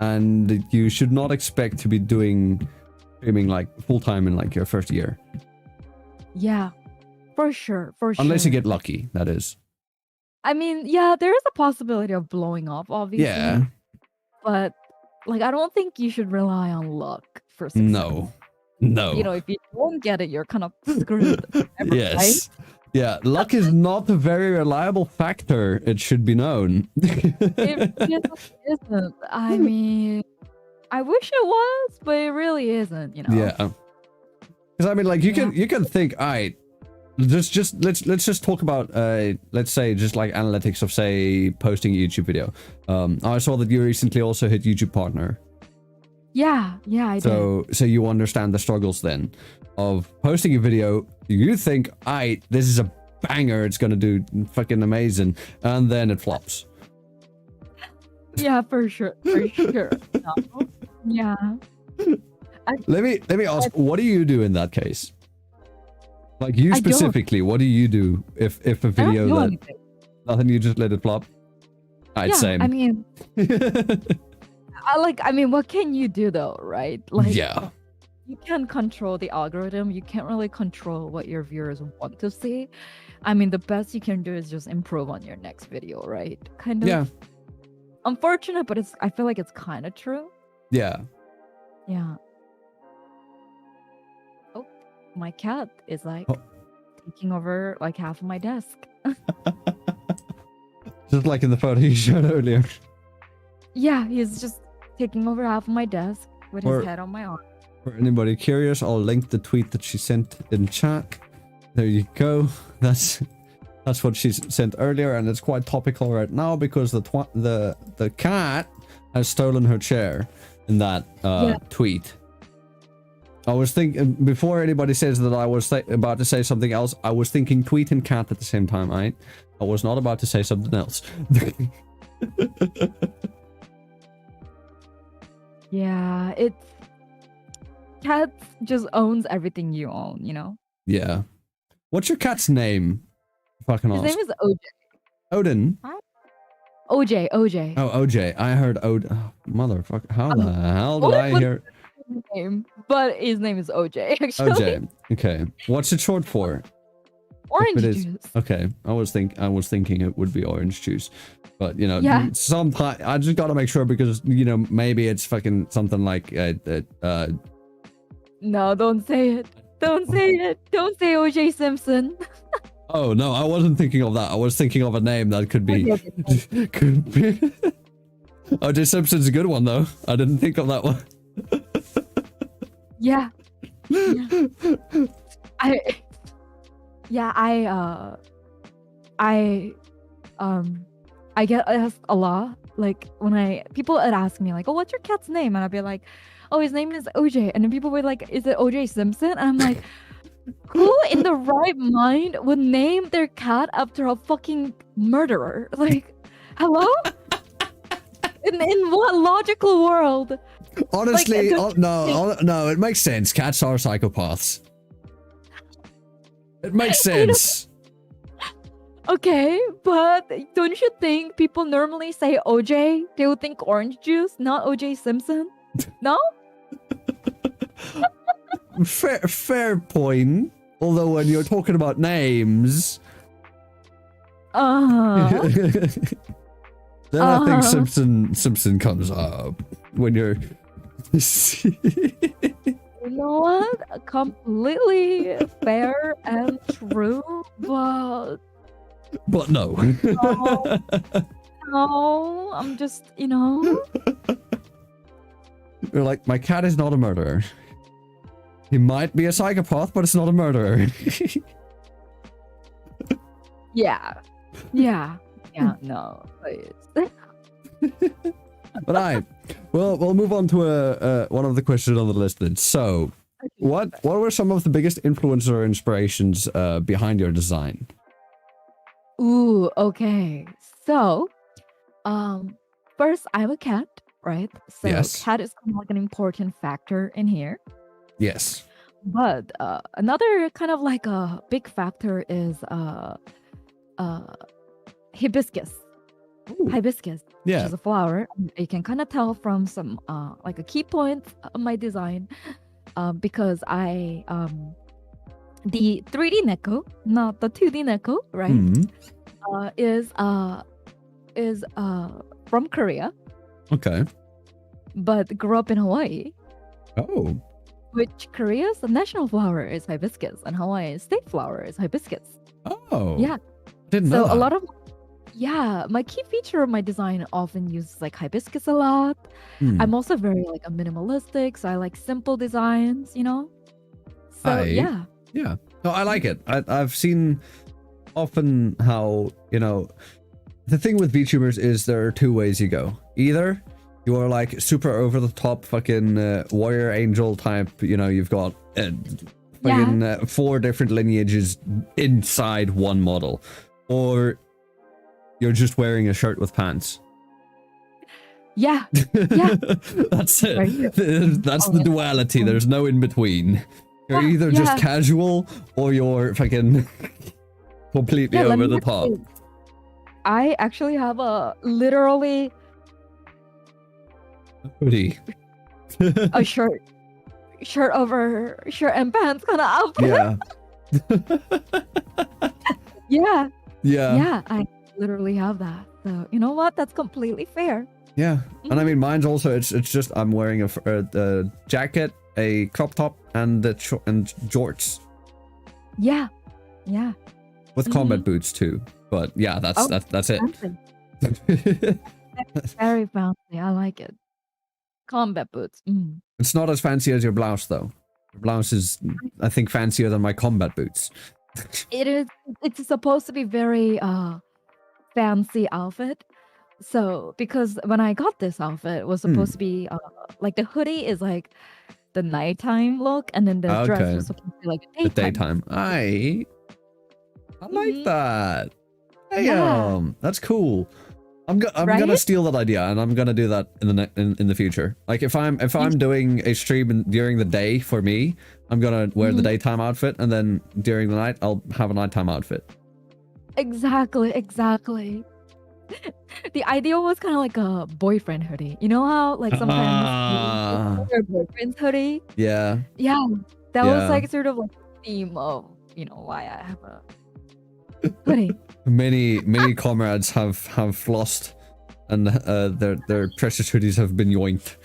S2: and you should not expect to be doing streaming like full-time in like your first year.
S3: Yeah, for sure.
S2: Unless you get lucky, that is.
S3: I mean, yeah, there is a possibility of blowing up, obviously.
S2: Yeah.
S3: But, like, I don't think you should rely on luck for success.
S2: No.
S3: You know, if you don't get it, you're kind of screwed.
S2: Yes. Right? Yeah, luck is not a very reliable factor, it should be known.
S3: It isn't. I mean, I wish it was, but it really isn't, you know.
S2: Yeah. Because I mean, like, you can think, alright, let's just talk about let's say just like analytics of, say, posting a YouTube video. I saw that you recently also hit YouTube Partner.
S3: Yeah, I did.
S2: So you understand the struggles then of posting a video. You think, this is a banger, it's gonna do fucking amazing, and then it flops.
S3: Yeah, for sure. No. Yeah.
S2: Let me ask, what do you do in that case? Like, you specifically, what do you do if a video that nothing, you just let it flop? Same.
S3: I mean, I mean, what can you do though, right? Like, you can't control the algorithm. You can't really control what your viewers want to see. I mean, the best you can do is just improve on your next video, right? Kind of.
S2: Yeah.
S3: Unfortunate, but I feel like it's kind of true.
S2: Yeah.
S3: Yeah. Oh, my cat is like taking over like half of my desk.
S2: Just like in the photo you showed earlier.
S3: Yeah, he's just taking over half of my desk with his head on my arm.
S2: For anybody curious, I'll link the tweet that she sent in chat. There you go. That's what she sent earlier, and it's quite topical right now because the cat has stolen her chair in that tweet. I was thinking, before anybody says that I was about to say something else, I was thinking tweet and cat at the same time, right? I was not about to say something else.
S3: Yeah, cat just owns everything you own, you know?
S2: Yeah. What's your cat's name? Fucking
S3: His name is OJ.
S2: Odin?
S3: OJ, OJ.
S2: Oh, OJ. I heard oh, motherfucker. How the hell did
S3: Owen
S2: I
S3: was
S2: hear
S3: his name, but his name is OJ actually.
S2: OJ? Okay. What's it short for?
S3: Orange
S2: If it is-
S3: juice.
S2: Okay. I was thinking it would be orange juice. But you know,
S3: Yeah.
S2: sometimes I just gotta make sure because you know maybe it's fucking something like
S3: No, don't say it. Don't say it. Don't say OJ Simpson.
S2: oh no, I wasn't thinking of that. I was thinking of a name that could be
S3: Okay.
S2: could be OJ Simpson's a good one though. I didn't think of that one.
S3: Yeah. Yeah. I get asked a lot, like when people would ask me like, oh, what's your cat's name? And I'd be like, oh, his name is OJ. And then people were like, is it OJ Simpson? And I'm like, who in the right mind would name their cat after a fucking murderer? Like, hello? In what logical world?
S2: Honestly,
S3: Like,
S2: no, it makes sense. Cats are psychopaths. It makes sense.
S3: Okay, but don't you think people normally say OJ? They would think orange juice, not OJ Simpson? No?
S2: Fair point. Although when you're talking about names,
S3: Uh-huh.
S2: then I think Simpson comes up when you're.
S3: You know what? Completely fair and true, but
S2: But no.
S3: no, I'm just, you know.
S2: You're like, my cat is not a murderer. He might be a psychopath, but it's not a murderer.
S3: Yeah. Yeah. Yeah, no, please.
S2: But we'll move on to one of the questions on the list then. So, what were some of the biggest influences or inspirations behind your design?
S3: Ooh, okay. So, first, I'm a cat, right? So,
S2: Yes.
S3: cat is kind of like an important factor in here.
S2: Yes.
S3: But another kind of like a big factor is hibiscus.
S2: Ooh.
S3: Hibiscus, which
S2: Yeah.
S3: is a flower. You can kind of tell from some like a key point of my design, because I the 3D Neko, not the 2D Neko, right?
S2: Mhm.
S3: Is from Korea,
S2: Okay.
S3: but grew up in Hawaii.
S2: Oh.
S3: Which Korea's national flower is hibiscus, and Hawaii's state flower is hibiscus.
S2: Oh.
S3: Yeah.
S2: Didn't know
S3: So a
S2: that.
S3: lot of my key feature of my design often uses like hibiscus a lot.
S2: Hmm.
S3: I'm also very like a minimalistic, so I like simple designs, you know. So
S2: Aye.
S3: yeah.
S2: Yeah. No, I like it. I've seen often how, you know, the thing with VTubers is there are two ways you go. Either you are like super over the top fucking warrior angel type, you know, you've got fucking 4 different lineages inside one model. Or you're just wearing a shirt with pants.
S3: Yeah. Yeah.
S2: That's it.
S3: Right.
S2: That's
S3: Oh,
S2: the
S3: yeah.
S2: duality. There's no in between. You're
S3: Yeah,
S2: either
S3: yeah.
S2: just casual or you're fucking completely
S3: Yeah, let
S2: over
S3: me
S2: the top.
S3: actually- I actually have a literally
S2: Hoodie.
S3: a shirt over shirt and pants kind of outfit.
S2: Yeah.
S3: Yeah.
S2: Yeah.
S3: Yeah, I literally have that. So you know what? That's completely fair.
S2: Yeah. And I mean, mine's also, it's just, I'm wearing a jacket, a crop top, and and jorts.
S3: Yeah. Yeah.
S2: With combat boots too. But yeah, that's
S3: Oh,
S2: that's it.
S3: Fancy. Very fancy. I like it. Combat boots. Mm.
S2: It's not as fancy as your blouse though. Your blouse is, I think, fancier than my combat boots.
S3: It is. It's supposed to be very fancy outfit. So because when I got this outfit, it was supposed to be like the hoodie is like the nighttime look, and then the dress
S2: Okay.
S3: was supposed to be like
S2: The
S3: daytime.
S2: daytime. I like
S3: Mhm.
S2: that. Damn,
S3: Yeah.
S2: that's cool. I'm gonna
S3: Right?
S2: steal that idea, and I'm gonna do that in the future. Like if I'm doing a stream during the day for me, I'm gonna wear the
S3: Mhm.
S2: daytime outfit, and then during the night I'll have a nighttime outfit.
S3: Exactly. The ideal was kind of like a boyfriend hoodie. You know how like sometimes you wear a boyfriend's hoodie?
S2: Yeah.
S3: Yeah, that was
S2: Yeah.
S3: like sort of like the theme of why I have a hoodie.
S2: Many comrades have lost, and their precious hoodies have been yoinked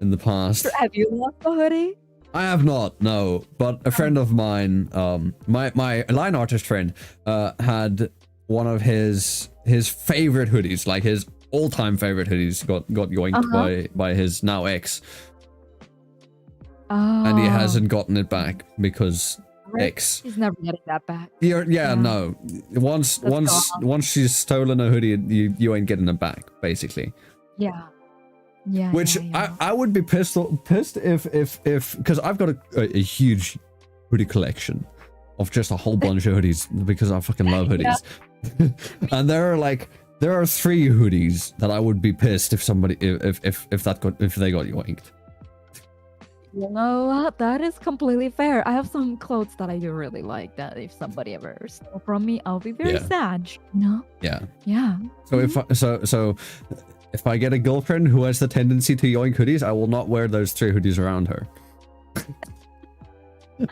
S2: in the past.
S3: Have you lost a hoodie?
S2: I have not, no. But a friend of mine, my line artist friend, had one of his favorite hoodies, like his all-time favorite hoodies, got yoinked by his now ex, and he hasn't gotten it back because ex.
S3: He's never getting that back.
S2: Yeah, no. Once she's stolen a hoodie, you ain't getting it back, basically.
S3: Yeah. Yeah.
S2: Which
S3: yeah.
S2: I would be pissed if because I've got a huge hoodie collection of just a whole bunch of hoodies because I fucking love hoodies. And there are 3 hoodies that I would be pissed if somebody if they got yoinked.
S3: You know what? That is completely fair. I have some clothes that I do really like that if somebody ever stole from me, I'll be very sad. No?
S2: Yeah.
S3: Yeah.
S2: So if I get a girlfriend who has the tendency to yoink hoodies, I will not wear those 3 hoodies around her.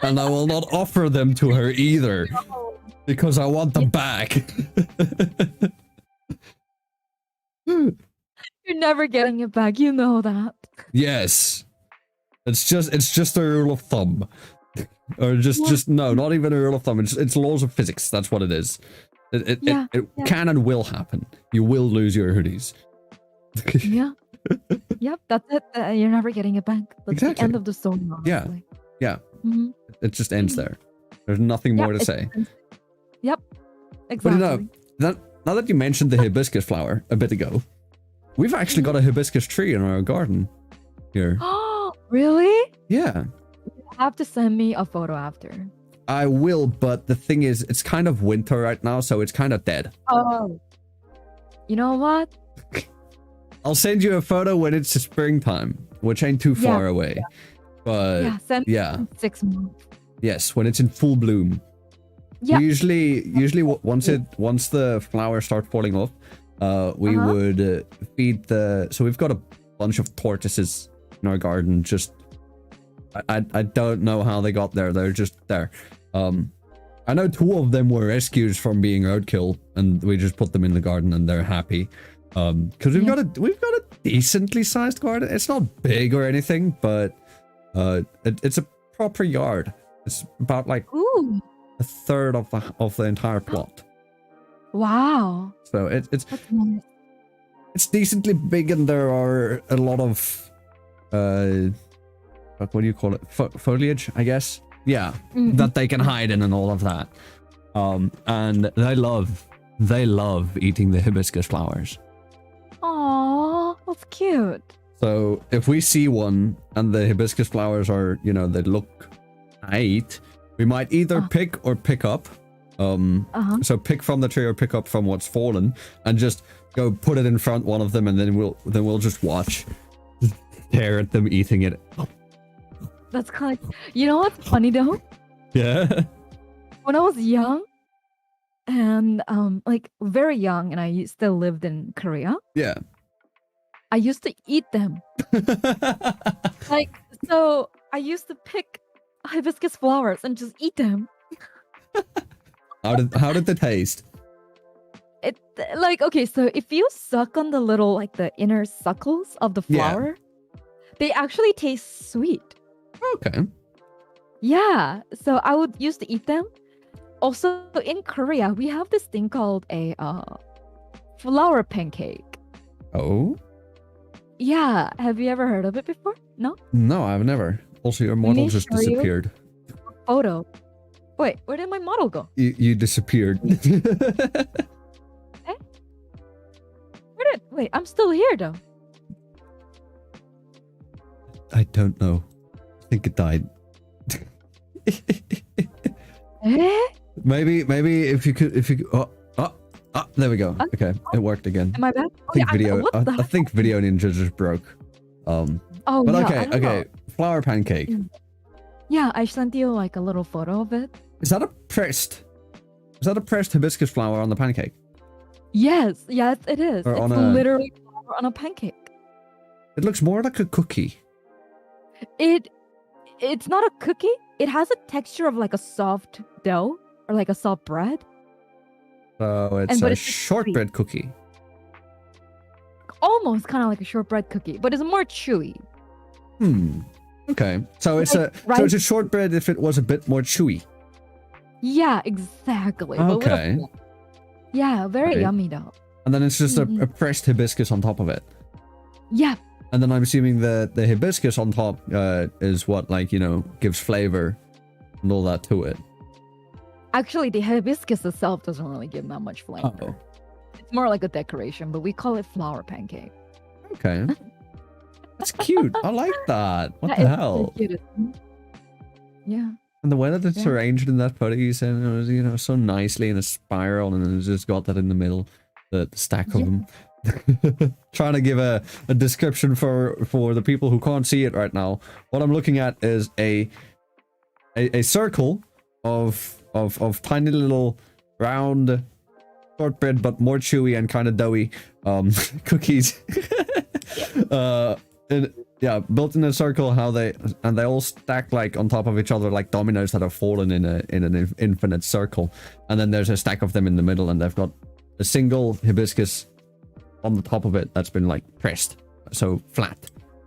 S2: And I will not offer them to her either. Because I want them back.
S3: You're never getting it back, you know that.
S2: Yes. It's just a rule of thumb. Or just no, not even a rule of thumb. It's laws of physics. That's what it is. It can and will happen. You will lose your hoodies.
S3: Yeah. Yep, that's it. You're never getting it back. That's the end of the story, honestly.
S2: Yeah.
S3: Mm-hmm.
S2: It just ends there. There's nothing more to say.
S3: Yep. Exactly.
S2: But now that you mentioned the hibiscus flower a bit ago, we've actually got a hibiscus tree in our garden here.
S3: Oh, really?
S2: Yeah.
S3: You have to send me a photo after.
S2: I will, but the thing is, it's kind of winter right now, so it's kind of dead.
S3: Oh. You know what?
S2: I'll send you a photo when it's springtime, which ain't too far away. But
S3: send me in 6 months.
S2: Yes, when it's in full bloom.
S3: Yeah.
S2: Usually once the flowers start falling off, we would feed so we've got a bunch of tortoises in our garden. Just I don't know how they got there. They're just there. I know 2 of them were rescues from being roadkill, and we just put them in the garden, and they're happy. Because we've got a decently sized garden. It's not big or anything, but it's a proper yard. It's about like a third of the entire plot.
S3: Wow.
S2: So it's decently big, and there are a lot of what do you call it? Foliage, I guess. Yeah, that they can hide in and all of that. And they love eating the hibiscus flowers.
S3: Aww, that's cute.
S2: So if we see one and the hibiscus flowers are, they look nice, we might either pick or pick up. So pick from the tree or pick up from what's fallen, and just go put it in front one of them, and then we'll just watch, stare at them eating it.
S3: That's kind of, you know what's funny though?
S2: Yeah.
S3: When I was young, and like very young, and I still lived in Korea.
S2: Yeah.
S3: I used to eat them. So I used to pick hibiscus flowers and just eat them.
S2: How did they taste?
S3: It so if you suck on the little the inner suckles of the flower, they actually taste sweet.
S2: Okay.
S3: Yeah, so I would used to eat them. Also in Korea, we have this thing called a flower pancake.
S2: Oh?
S3: Yeah, have you ever heard of it before? No?
S2: No, I've never. Also, your model just disappeared.
S3: Photo. Wait, where did my model go?
S2: You disappeared.
S3: Wait, I'm still here though.
S2: I don't know. I think it died. Maybe if you could there we go. Okay, it worked again.
S3: Am I back?
S2: I think Video Ninja just broke. Okay. Flower pancake.
S3: Yeah, I sent you a little photo of it.
S2: Is that a pressed hibiscus flower on the pancake?
S3: Yes, yes, it is.
S2: Or
S3: It's
S2: on a-
S3: literally flour on a pancake.
S2: It looks more like a cookie.
S3: It's not a cookie. It has a texture of like a soft dough or like a soft bread.
S2: So it's
S3: but
S2: a
S3: it's just
S2: shortbread cookie.
S3: Almost kind of like a shortbread cookie, but it's more chewy.
S2: Okay. So it's
S3: Like,
S2: so it's a shortbread if it was a bit more chewy.
S3: Yeah, exactly. but with a
S2: Okay.
S3: fl- Yeah, very
S2: Right.
S3: yummy though.
S2: And then it's just
S3: Mhm.
S2: a pressed hibiscus on top of it.
S3: Yeah,
S2: And then I'm assuming the hibiscus on top is what, like, you know, gives flavor and all that to it.
S3: actually, the hibiscus itself doesn't really give that much flavor.
S2: Oh,
S3: It's more like a decoration, but we call it flour pancake.
S2: okay. That's cute. I like that. What
S3: Yeah,
S2: the
S3: it's really
S2: hell?
S3: cute, isn't it? Yeah.
S2: And the way that it's
S3: Yeah.
S2: arranged in that photo you said, it was, you know, so nicely in a spiral, and it's just got that in the middle, the stack of
S3: Yeah.
S2: them. Trying to give a description for the people who can't see it right now. What I'm looking at is a circle of tiny little round shortbread, but more chewy and kind of doughy cookies. And yeah, built in a circle. How they all stack like on top of each other like dominoes that have fallen in an infinite circle. And then there's a stack of them in the middle, and they've got a single hibiscus on the top of it that's been like pressed, so flat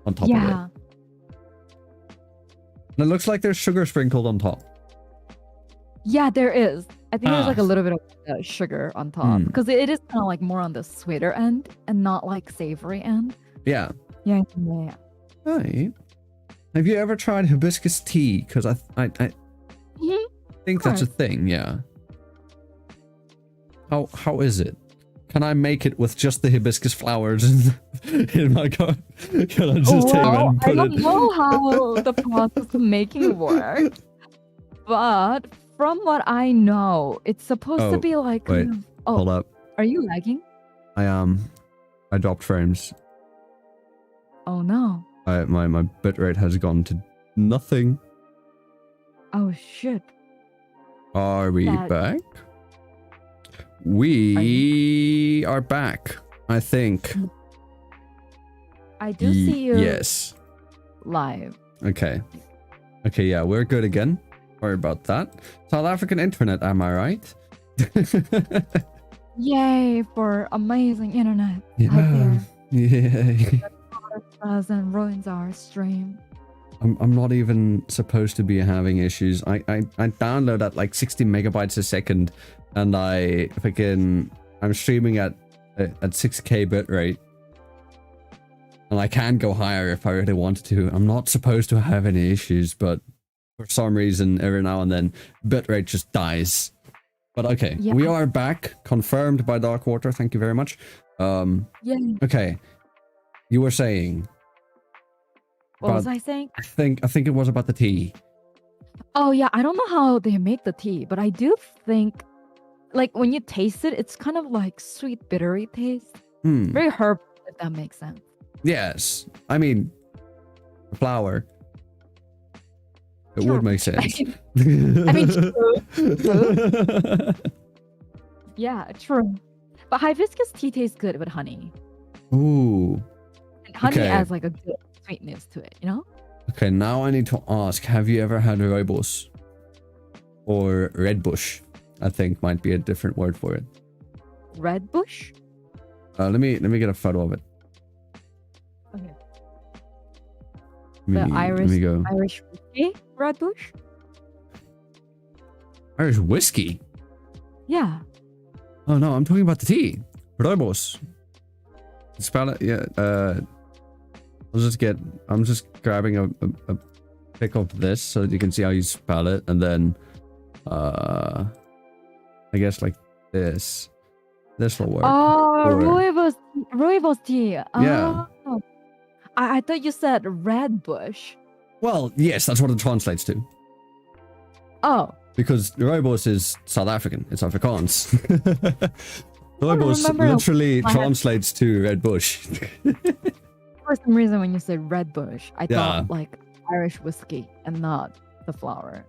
S2: on top of it.
S3: Yeah.
S2: And it looks like there's sugar sprinkled on top.
S3: Yeah, there is. I think there's like a
S2: Ah.
S3: little bit of sugar on top
S2: Hmm.
S3: because it is kind of like more on the sweeter end and not like savory end.
S2: Yeah.
S3: Yeah, yeah.
S2: Right. Have you ever tried hibiscus tea? Because I
S3: Mhm.
S2: think that's a
S3: course.
S2: thing. Yeah. How is it? Can I make it with just the hibiscus flowers in my car? Can I just take it
S3: Well,
S2: and
S3: I
S2: put
S3: don't
S2: it?
S3: know how the process of making works, but from what I know, it's supposed
S2: Oh,
S3: to be like
S2: wait.
S3: kind of- Oh,
S2: Hold up.
S3: are you lagging?
S2: I dropped frames.
S3: Oh no.
S2: My bitrate has gone to nothing.
S3: Oh shit.
S2: Are we
S3: That-
S2: back? We are back, I think.
S3: I do see you
S2: Yes.
S3: live.
S2: Okay. Okay, yeah, we're good again. Sorry about that. South African internet, am I right?
S3: Yay for amazing internet.
S2: Yeah.
S3: Out
S2: Yay.
S3: there and ruins our stream.
S2: I'm not even supposed to be having issues. I download at like 60 megabytes a second, and I'm streaming at 6K bitrate. And I can go higher if I really wanted to. I'm not supposed to have any issues, but for some reason, every now and then, bitrate just dies. But okay,
S3: Yeah.
S2: we are back. Confirmed by Darkwater. Thank you very much.
S3: Yay.
S2: Okay. You were saying,
S3: What was
S2: But-
S3: I saying?
S2: I think it was about the tea.
S3: Oh yeah, I don't know how they make the tea, but I do think like when you taste it, it's kind of like sweet bittery taste. Very herb, if that makes sense.
S2: Yes. I mean, flour. It
S3: Sure.
S2: would make sense.
S3: I mean, true. Yeah, true. But hibiscus tea tastes good with honey.
S2: Ooh.
S3: And honey
S2: Okay.
S3: adds like a good sweetness to it, you know?
S2: Okay, now I need to ask, have you ever had rooibos? Or red bush? I think might be a different word for it.
S3: Red bush?
S2: Let me get a photo of it.
S3: Okay.
S2: Let me go.
S3: Irish whiskey red bush?
S2: Irish whiskey?
S3: Yeah.
S2: Oh no, I'm talking about the tea. Rooibos. Spell it, yeah. I'm just grabbing a pic of this so that you can see how you spell it, and then I guess like this. This will work.
S3: Oh,
S2: Or-
S3: rooibos tea.
S2: Yeah.
S3: Oh. I thought you said red bush.
S2: Well, yes, that's what it translates to.
S3: Oh,
S2: Because rooibos is South African. It's Afrikaans. Rooibos
S3: remember
S2: literally
S3: I had-
S2: translates to red bush.
S3: for some reason when you said red bush, I
S2: Yeah.
S3: thought like Irish whiskey and not the flower.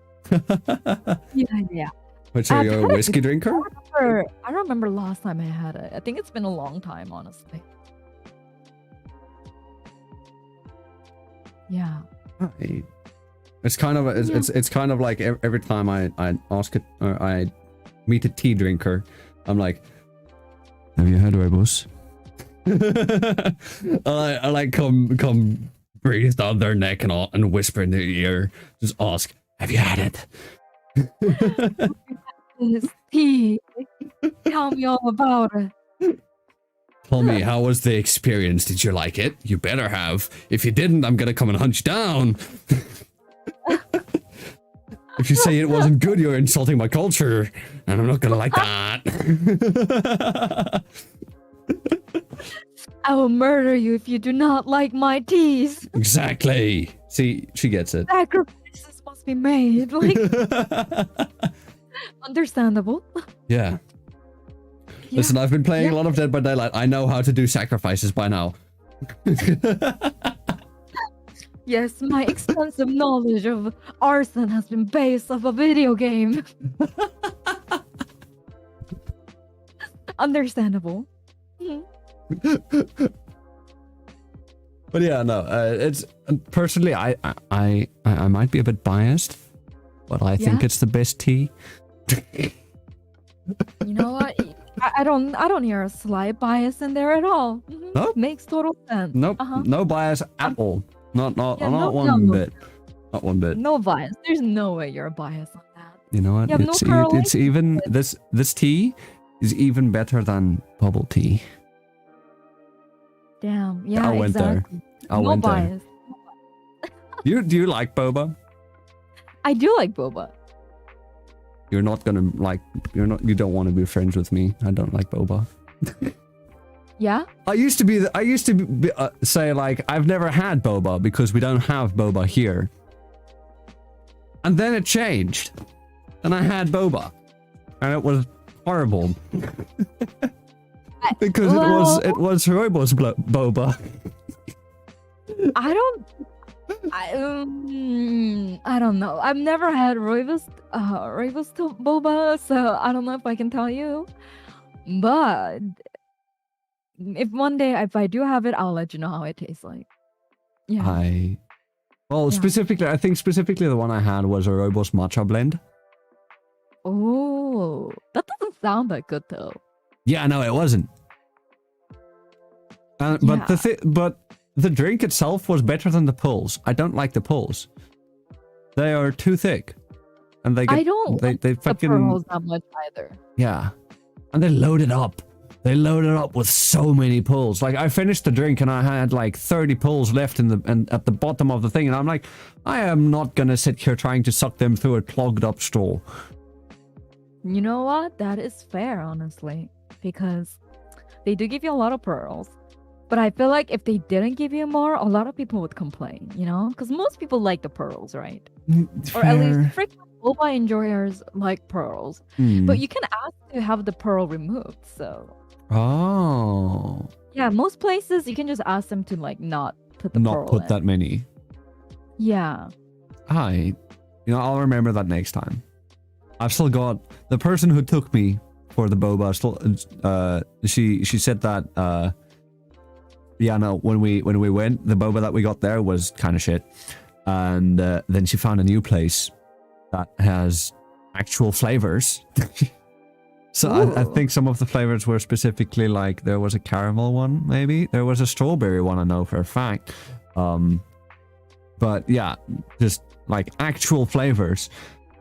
S3: Yeah.
S2: But so
S3: I've
S2: you're a
S3: had it
S2: whiskey drinker?
S3: I don't remember last time I had it. I think it's been a long time, honestly. Yeah.
S2: Right. It's kind of it's kind of like every time I ask it or I meet a tea drinker, I'm like, have you had rooibos? I like come breathe down their neck and whisper in their ear, just ask, have you had it?
S3: This tea. Tell me all about it.
S2: Tell me, how was the experience? Did you like it? You better have. If you didn't, I'm gonna come and hunt you down. If you say it wasn't good, you're insulting my culture, and I'm not gonna like that.
S3: I will murder you if you do not like my teas.
S2: Exactly. See, she gets it.
S3: Sacrifices must be made. Like, understandable.
S2: Yeah.
S3: Yeah.
S2: Listen, I've been playing a lot of Dead by Daylight. I know how to do sacrifices by now.
S3: Yes, my extensive knowledge of arson has been based off a video game. Understandable.
S2: But yeah, no, it's personally, I might be a bit biased, but I think it's the best tea.
S3: You know what? I don't hear a slight bias in there at all.
S2: Nope.
S3: Makes total sense.
S2: Nope, no bias at all. Not
S3: no
S2: one bit. Not one bit.
S3: No bias. There's no way you're biased on that.
S2: You know what?
S3: You have
S2: It's even this tea is even better than bubble tea.
S3: Damn. Yeah,
S2: I went
S3: exactly.
S2: there. I
S3: no
S2: went
S3: bias.
S2: there. Do you like boba?
S3: I do like boba.
S2: You're not gonna like. You don't want to be friends with me. I don't like boba.
S3: Yeah.
S2: I used to be. Say like I've never had boba because we don't have boba here. And then it changed, and I had boba, and it was horrible. Because it was rooibos boba.
S3: I don't know. I've never had rooibos boba, so I don't know if I can tell you. But if one day if I do have it, I'll let you know how it tastes like. Yeah.
S2: Specifically, I think specifically the one I had was a rooibos matcha blend.
S3: Oh, that doesn't sound that good though.
S2: Yeah, no, it wasn't. But the drink itself was better than the pulls. I don't like the pulls. They are too thick, and they fucking
S3: the pearls that much either.
S2: Yeah, and they load it up. They loaded up with so many pulls. Like I finished the drink and I had like 30 pulls left at the bottom of the thing, and I'm like, I am not gonna sit here trying to suck them through a clogged up straw.
S3: You know what? That is fair, honestly, because they do give you a lot of pearls. But I feel like if they didn't give you more, a lot of people would complain, you know? Because most people like the pearls, right? Or at least frequent boba enjoyers like pearls. But you can ask to have the pearl removed, so...
S2: Oh.
S3: Yeah, most places you can just ask them to like not put the pearl
S2: Not put
S3: in.
S2: that many.
S3: Yeah.
S2: I'll remember that next time. I've still got the person who took me for the boba. She said that when we went, the boba that we got there was kind of shit, and then she found a new place that has actual flavors. So I think some of the flavors were specifically like there was a caramel one, maybe there was a strawberry one. I know for a fact, but yeah, just like actual flavors.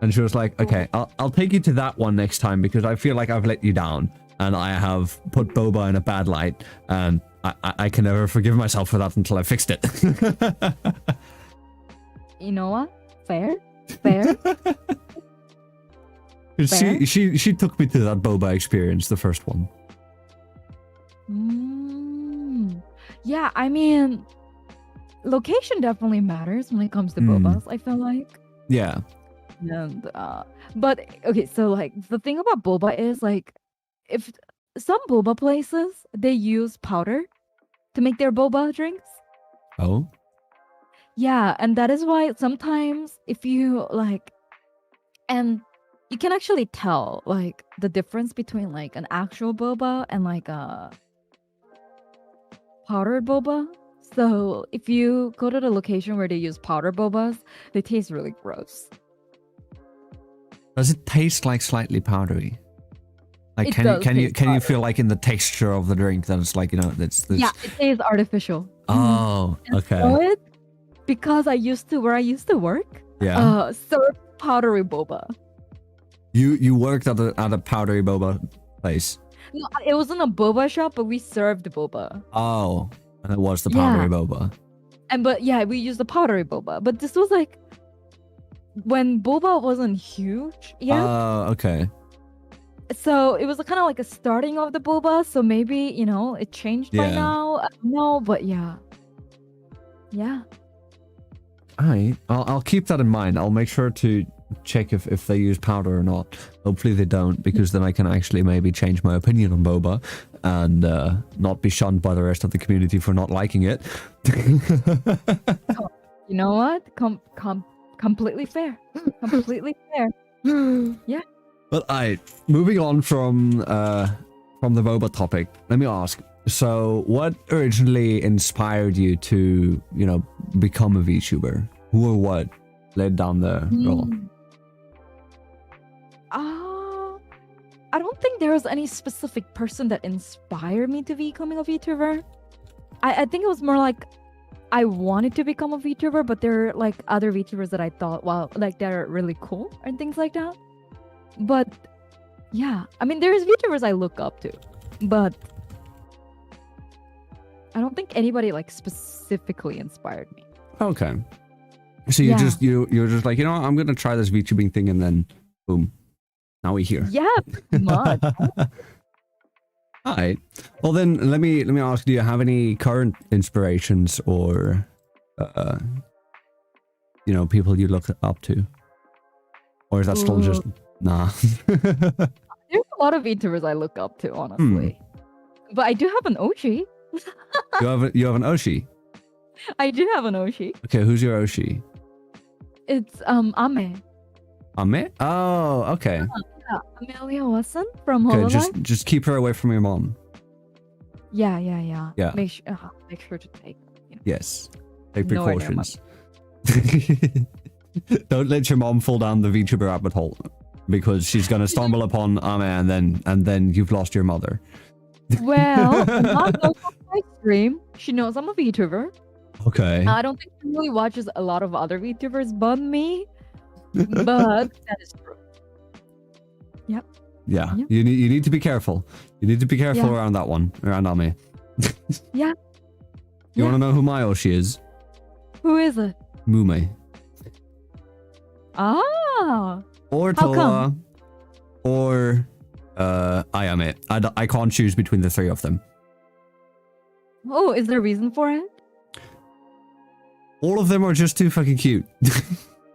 S2: And she was like, okay, I'll take you to that one next time because I feel like I've let you down and I have put boba in a bad light, and I can never forgive myself for that until I fixed it.
S3: You know what? Fair.
S2: She took me to that boba experience, the first one.
S3: Yeah, I mean, location definitely matters when it comes to bobas, I feel like.
S2: Yeah.
S3: And but okay, so like the thing about boba is like if some boba places they use powder to make their boba drinks.
S2: Oh.
S3: Yeah, and that is why sometimes if you like, and you can actually tell like the difference between like an actual boba and like a powdered boba. So if you go to the location where they use powder bobas, they taste really gross.
S2: Does it taste like slightly powdery? Like
S3: It
S2: can
S3: does
S2: you
S3: taste
S2: feel like in the texture of the drink that it's like, you know, that's
S3: Yeah, it tastes artificial.
S2: Oh, okay.
S3: So it because I used to work.
S2: Yeah.
S3: Serve powdery boba.
S2: You worked at a powdery boba place.
S3: No, it wasn't a boba shop, but we served boba.
S2: Oh, and it was the
S3: Yeah.
S2: powdery boba.
S3: But yeah, we used the powdery boba. But this was like when boba wasn't huge yet.
S2: Oh, okay.
S3: So it was kind of like a starting of the boba. So maybe, you know, it changed by
S2: Yeah.
S3: now. I don't know, but yeah. Yeah.
S2: I'll keep that in mind. I'll make sure to check if they use powder or not. Hopefully they don't, because then I can actually maybe change my opinion on boba and not be shunned by the rest of the community for not liking it.
S3: You know what? Completely fair. Completely fair. Yeah.
S2: But moving on from the boba topic, let me ask. So, what originally inspired you to, you know, become a VTuber? Who or what led down the road?
S3: I don't think there was any specific person that inspired me to becoming a VTuber. I think it was more like I wanted to become a VTuber, but there are like other VTubers that I thought, wow, like they're really cool and things like that. But yeah, I mean, there's VTubers I look up to, but I don't think anybody like specifically inspired me.
S2: Okay. So you
S3: Yeah.
S2: you're just like, you know, I'm gonna try this VTubing thing, and then boom, now we're here.
S3: Yeah, pretty much.
S2: All right. Well, then let me ask: do you have any current inspirations or, you know, people you look up to, or is that still just nah?
S3: There's a lot of VTubers I look up to, honestly. But I do have an Oshi.
S2: you have an Oshi.
S3: I do have an Oshi.
S2: Okay, who's your Oshi?
S3: It's Ame.
S2: Ame? Oh, okay.
S3: Yeah, Amelia Watson from
S2: Okay,
S3: Hololive.
S2: just keep her away from your mom.
S3: Yeah.
S2: Yeah.
S3: Make sure to take. You know.
S2: Yes. Take
S3: Nowhere near my-
S2: precautions. Don't let your mom fall down the VTuber rabbit hole, because she's gonna stumble upon Ame, and then you've lost your mother.
S3: Well, Mom knows on my stream. She knows I'm a VTuber.
S2: Okay.
S3: I don't think she really watches a lot of other VTubers but me. But that is true.
S2: Yeah.
S3: Yeah.
S2: You need to be careful. You need to be careful
S3: Yeah.
S2: around that one, around Ame.
S3: Yeah.
S2: You want to know who my Oshi is?
S3: Who is it?
S2: Mume.
S3: Ah.
S2: Or
S3: How
S2: Toa.
S3: come?
S2: Or Ayame. I can't choose between the three of them.
S3: Oh, is there a reason for it?
S2: All of them are just too fucking cute.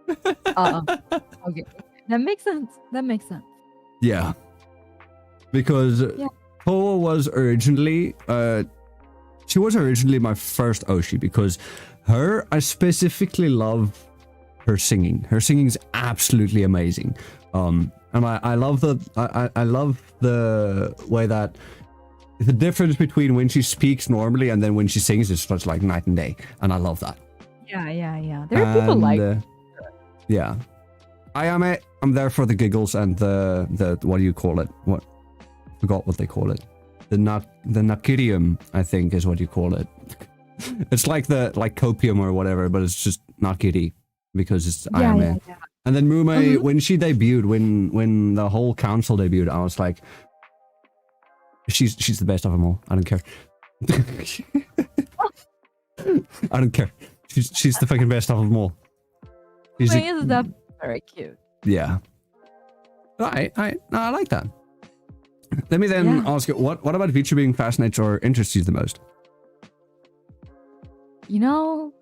S3: Okay. That makes sense.
S2: Yeah. Because
S3: Yeah.
S2: Toa was originally she was originally my first Oshi, because I specifically love her singing. Her singing's absolutely amazing. And I love I love the way that the difference between when she speaks normally and then when she sings is just like night and day, and I love that.
S3: Yeah. There are people like
S2: yeah. I'm there for the giggles and the what do you call it? What? Forgot what they call it. The nakirium, I think, is what you call it. It's like copium or whatever, but it's just nakiri because it's Ayame.
S3: Yeah.
S2: And then Mume, when she debuted, when the whole council debuted, I was like, she's the best of them all. I don't care. I don't care. She's the fucking best of them all.
S3: Is that very cute?
S2: Yeah. I like that. Let me then ask you, what about VTubing fascinates or interests you the most?
S3: You know,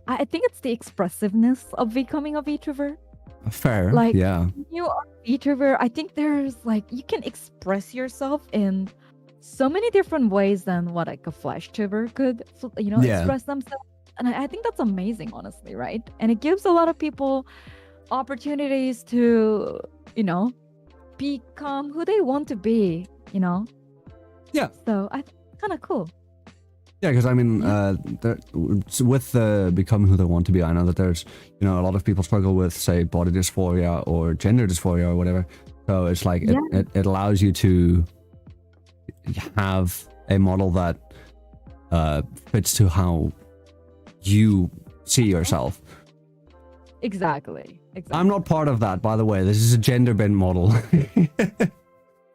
S3: I think it's the expressiveness of becoming a VTuber.
S2: Fair.
S3: Like,
S2: yeah.
S3: when you are a VTuber, I think there's like, you can express yourself in so many different ways than what like a Flash tuber could,
S2: Yeah.
S3: express themselves. And I think that's amazing, honestly, right? And it gives a lot of people opportunities to, become who they want to be,
S2: Yeah.
S3: So I think it's kind of cool.
S2: Yeah, because I mean, with becoming who they want to be, I know that there's, a lot of people struggle with, say, body dysphoria or gender dysphoria or whatever. So it's like it allows you to have a model that fits to how you see yourself.
S3: Exactly.
S2: I'm not part of that, by the way. This is a gender bent model.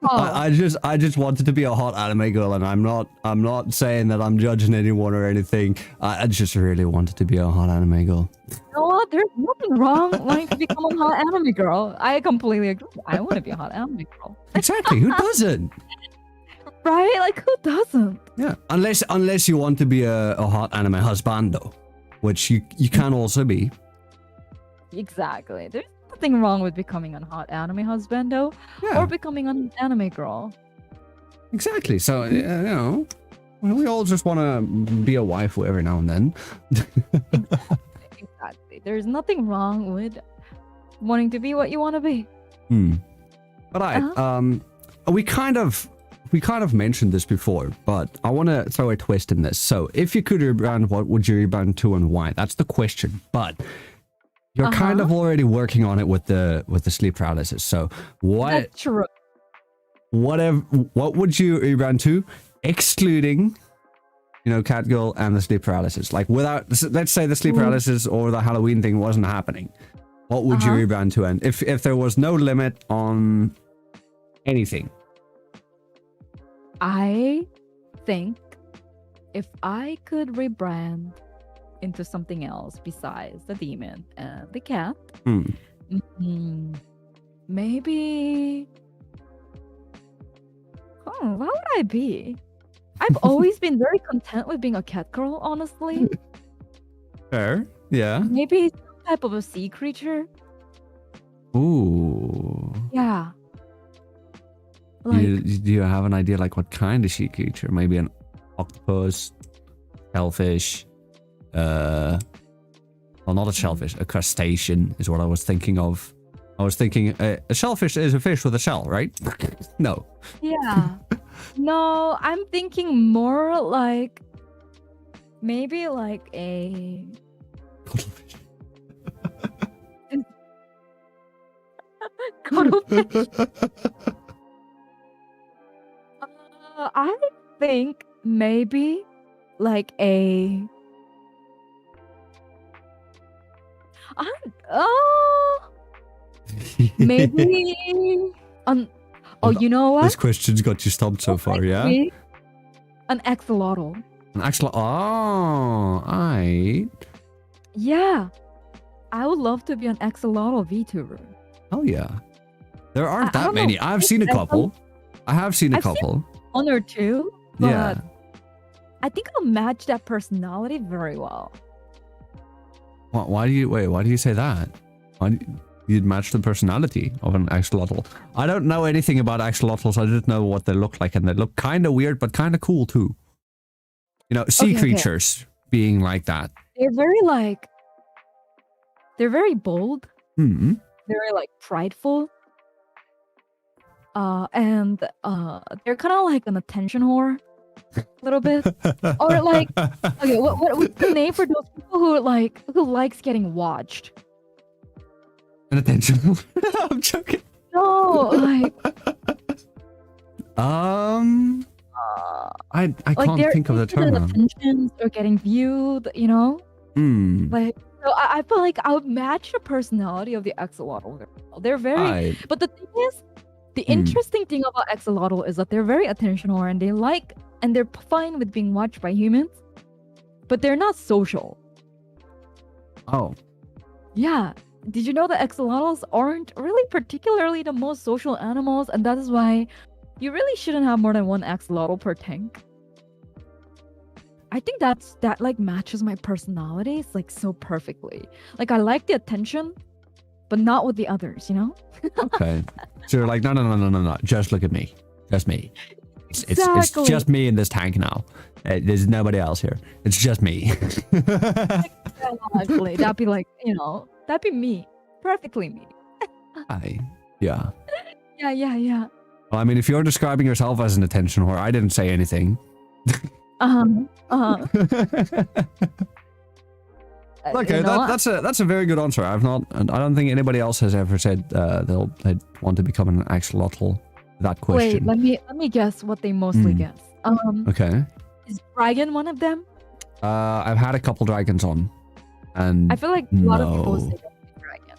S2: I just wanted to be a hot anime girl, and I'm not saying that I'm judging anyone or anything. I just really wanted to be a hot anime girl.
S3: You know what? There's nothing wrong wanting to become a hot anime girl. I completely agree. I want to be a hot anime girl.
S2: Exactly. Who doesn't?
S3: Right? Like, who doesn't?
S2: Yeah. Unless you want to be a hot anime husbando, which you can also be.
S3: Exactly. There's nothing wrong with becoming a hot anime husbando or becoming an anime girl.
S2: Exactly. So, we all just want to be a waifu every now and then.
S3: Exactly. There's nothing wrong with wanting to be what you want to be.
S2: But we kind of mentioned this before, but I want to throw a twist in this. So, if you could rebrand, what would you rebrand to and why? That's the question. But you're kind of already working on it with the sleep paralysis. So,
S3: That's true.
S2: What would you rebrand to, excluding, Catgirl and the sleep paralysis? Like, without, let's say the sleep paralysis or the Halloween thing wasn't happening. What would you rebrand to? And if there was no limit on anything?
S3: I think if I could rebrand into something else besides the demon and the cat, maybe... what would I be? I've always been very content with being a cat girl, honestly.
S2: Fair, yeah.
S3: Maybe some type of a sea creature.
S2: Ooh.
S3: Yeah.
S2: Do you have an idea, like, what kind of sea creature? Maybe an octopus, shellfish, well, not a shellfish, a crustacean is what I was thinking of. I was thinking a shellfish is a fish with a shell, right? No.
S3: Yeah. No, I'm thinking more like maybe like a
S2: Cuttlefish.
S3: cuttlefish. I think maybe like a maybe you know what?
S2: This question's got you stumped so far, yeah?
S3: An axolotl.
S2: An axolotl. Oh,
S3: yeah. I would love to be an axolotl VTuber.
S2: Oh yeah. There aren't that many. I've seen a couple. I have seen a couple.
S3: One or two, but
S2: yeah.
S3: I think I'll match that personality very well.
S2: Why do you say that? You'd match the personality of an axolotl. I don't know anything about axolotls. I just know what they look like, and they look kind of weird, but kind of cool too. Sea creatures being like that.
S3: They're very bold.
S2: Mm-hmm.
S3: They're very prideful. And they're kind of like an attention whore, a little bit. Or okay, what's the name for those people who likes getting watched?
S2: An attention. I'm joking.
S3: No,
S2: I can't think of the term.
S3: Attentions or getting viewed, So I feel like I would match the personality of the axolotl. They're very, but the thing is, the interesting thing about axolotl is that they're very attention whore, and they're fine with being watched by humans, but they're not social.
S2: Oh.
S3: Yeah. Did you know that axolotls aren't really particularly the most social animals, and that is why you really shouldn't have more than one axolotl per tank? I think that matches my personality so perfectly. I like the attention, but not with the others,
S2: Okay. So you're like, no. Just look at me. Just me. It's just me in this tank now. There's nobody else here. It's just me.
S3: Exactly. That'd be that'd be me. perfectly me.
S2: Yeah.
S3: Yeah.
S2: Well, I mean, if you're describing yourself as an attention whore, I didn't say anything. Okay,
S3: You know,
S2: that's a very good answer. I don't think anybody else has ever said they'd want to become an axolotl. That question.
S3: Wait, let me guess what they mostly guess.
S2: Okay.
S3: Is dragon one of them?
S2: I've had a couple dragons on, and
S3: I feel like a lot of people say dragon.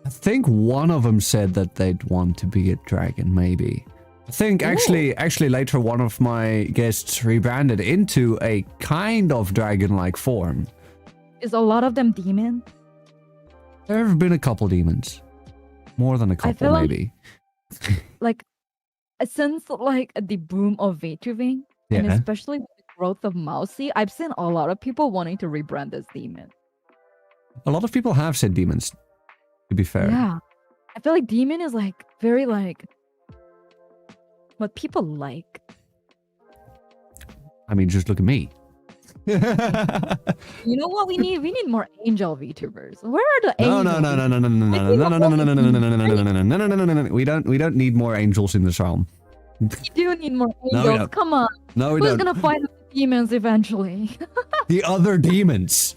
S2: I think one of them said that they'd want to be a dragon, maybe. I think actually later one of my guests rebranded into a kind of dragon-like form.
S3: Is a lot of them demon?
S2: There have been a couple demons. More than a couple, maybe.
S3: Like, since like the boom of VTubing, and especially with the growth of Mousy, I've seen a lot of people wanting to rebrand as demon.
S2: A lot of people have said demons, to be fair.
S3: Yeah. I feel like demon is like very like what people like.
S2: I mean, just look at me.
S3: You know what we need? We need more angel VTubers. Where are the angels?
S2: No. We don't need more angels in this realm.
S3: We do need more angels. Come on.
S2: No, we
S3: don't.
S2: Who's
S3: gonna fight the demons eventually?
S2: The other demons.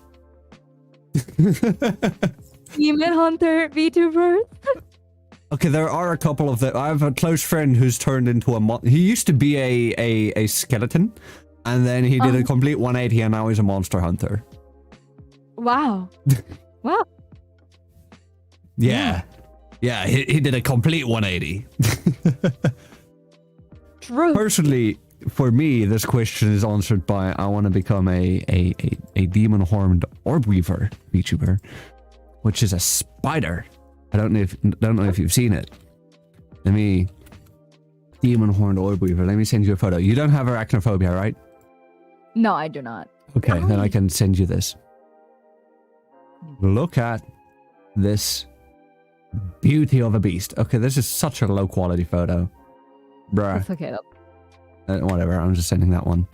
S3: Demon hunter VTubers.
S2: Okay, there are a couple of them. I have a close friend who's turned into a he used to be a skeleton, and then he did a complete 180, and now he's a monster hunter.
S3: Wow. Wow.
S2: Yeah. He did a complete 180.
S3: True.
S2: Personally, for me, this question is answered by I want to become a demon-horned orb weaver VTuber, which is a spider. I don't know if you've seen it. Demon-horned orb weaver. Let me send you a photo. You don't have arachnophobia, right?
S3: No, I do not.
S2: Okay, then I can send you this. Look at this beauty of a beast. Okay, this is such a low quality photo. Bruh.
S3: That's okay.
S2: Whatever, I'm just sending that one.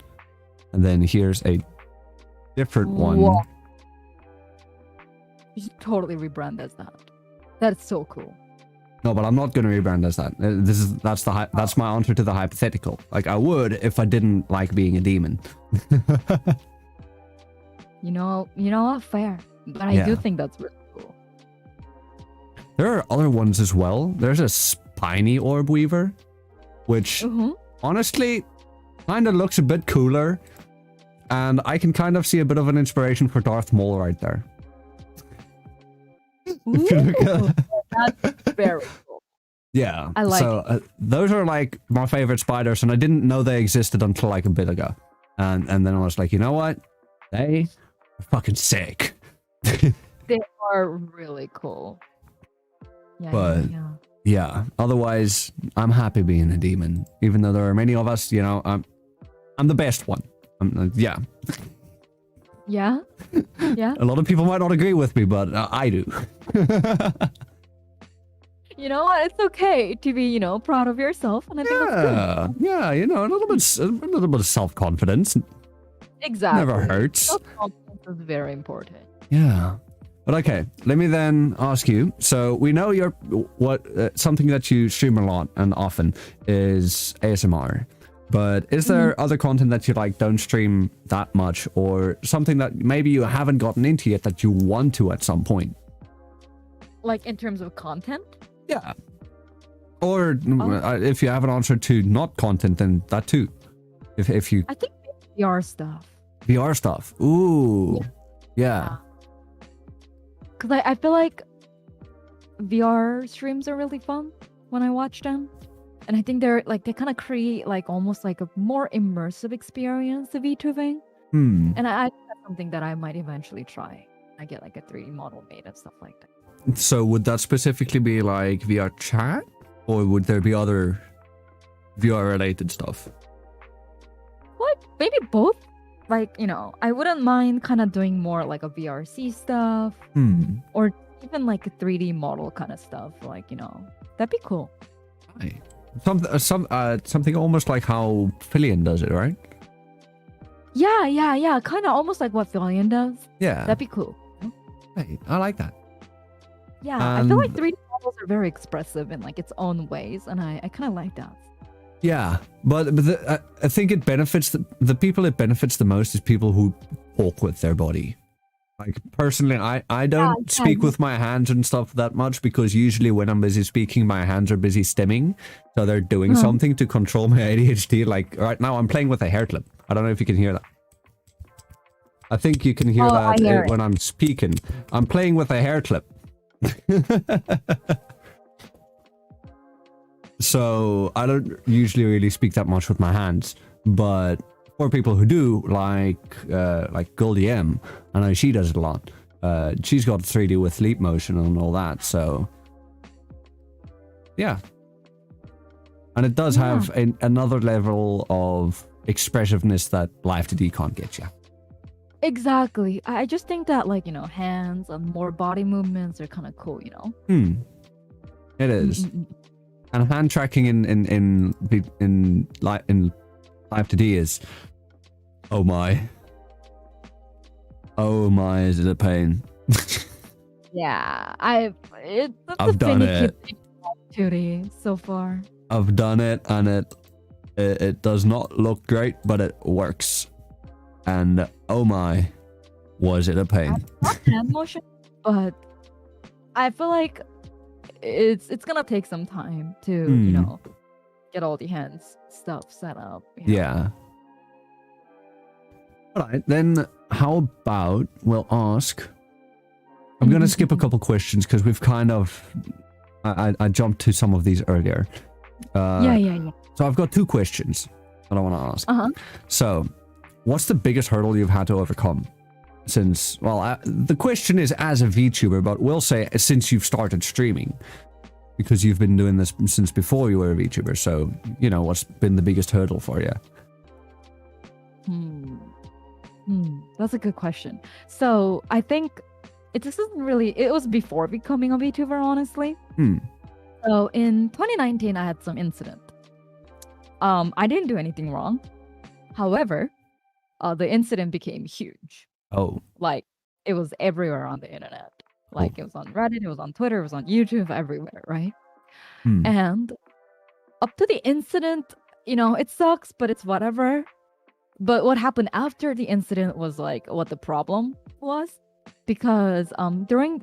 S2: And then here's a different one.
S3: Whoa. You should totally rebrand as that. That's so cool.
S2: No, but I'm not going to rebrand as that. That's my answer to the hypothetical. Like, I would if I didn't like being a demon.
S3: You know what? Fair. But I do think that's really cool.
S2: There are other ones as well. There's a spiny orb weaver, which honestly kind of looks a bit cooler. And I can kind of see a bit of an inspiration for Darth Maul right there.
S3: Ooh, that's very cool.
S2: Yeah.
S3: I like it.
S2: Those are like my favorite spiders, and I didn't know they existed until like a bit ago. And then I was like, you know what? They are fucking sick.
S3: They are really cool.
S2: Yeah. Otherwise, I'm happy being a demon. Even though there are many of us, I'm the best one. Yeah.
S3: Yeah? Yeah?
S2: A lot of people might not agree with me, but I do.
S3: You know what? It's okay to be, proud of yourself, and I think that's good.
S2: Yeah, a little bit of self-confidence.
S3: Exactly.
S2: Never hurts.
S3: Self-confidence is very important.
S2: Yeah. But okay, let me then ask you. So we know something that you stream a lot and often is ASMR. But is there other content that you don't stream that much, or something that maybe you haven't gotten into yet that you want to at some point?
S3: Like in terms of content?
S2: Yeah. Or if you have an answer to not content, then that too. If you...
S3: I think VR stuff.
S2: VR stuff. Ooh. Yeah.
S3: Because I feel like VR streams are really fun when I watch them. And I think they kind of create almost like a more immersive experience of VTubing. And I think that's something that I might eventually try. I get like a 3D model made and stuff like that.
S2: So would that specifically be like VR chat? Or would there be other VR related stuff?
S3: What? Maybe both? I wouldn't mind kind of doing more like a VRC stuff. Or even like a 3D model kind of stuff. That'd be cool.
S2: Right. Something almost like how Fillion does it, right?
S3: Yeah. Kind of almost like what Fillion does.
S2: Yeah.
S3: That'd be cool.
S2: Hey, I like that.
S3: Yeah, I feel like
S2: And
S3: 3D models are very expressive in like its own ways, and I kind of like that.
S2: yeah, but I think it benefits the people it benefits the most is people who talk with their body. Like personally, I don't speak with my hands and stuff that much because usually when I'm busy speaking, my hands are busy stimming, so they're doing something to control my ADHD. Like right now, I'm playing with a hair clip. I don't know if you can hear that. I think you can hear that when I'm speaking. I'm playing with a hair clip. So I don't usually really speak that much with my hands, but for people who do, like Goldie M, I know she does it a lot. She's got 3D with leap motion and all that, so yeah. And it does have another level of expressiveness that Live 2D can't get you.
S3: Exactly. I just think that like, hands and more body movements are kind of cool,
S2: It is. And hand tracking in Live 2D is, oh my, is it a pain?
S3: Yeah,
S2: I've done it.
S3: 2D so far.
S2: I've done it, and it does not look great, but it works. And oh my, was it a pain?
S3: Not hand motion, but I feel like it's gonna take some time to get all the hands stuff set up.
S2: Yeah. All right, then how about we'll ask. I'm gonna skip a couple questions because we've kind of I jumped to some of these earlier.
S3: Yeah.
S2: So I've got 2 questions that I want to ask. So, what's the biggest hurdle you've had to overcome since? Well, the question is as a VTuber, but we'll say since you've started streaming, because you've been doing this since before you were a VTuber. So, what's been the biggest hurdle for you?
S3: That's a good question. So I think it was before becoming a VTuber, honestly. So in 2019, I had some incident. I didn't do anything wrong. However, the incident became huge.
S2: Oh.
S3: Like, it was everywhere on the internet. Like, it was on Reddit, it was on Twitter, it was on YouTube, everywhere, right? And up to the incident, it sucks, but it's whatever. But what happened after the incident was like what the problem was. Because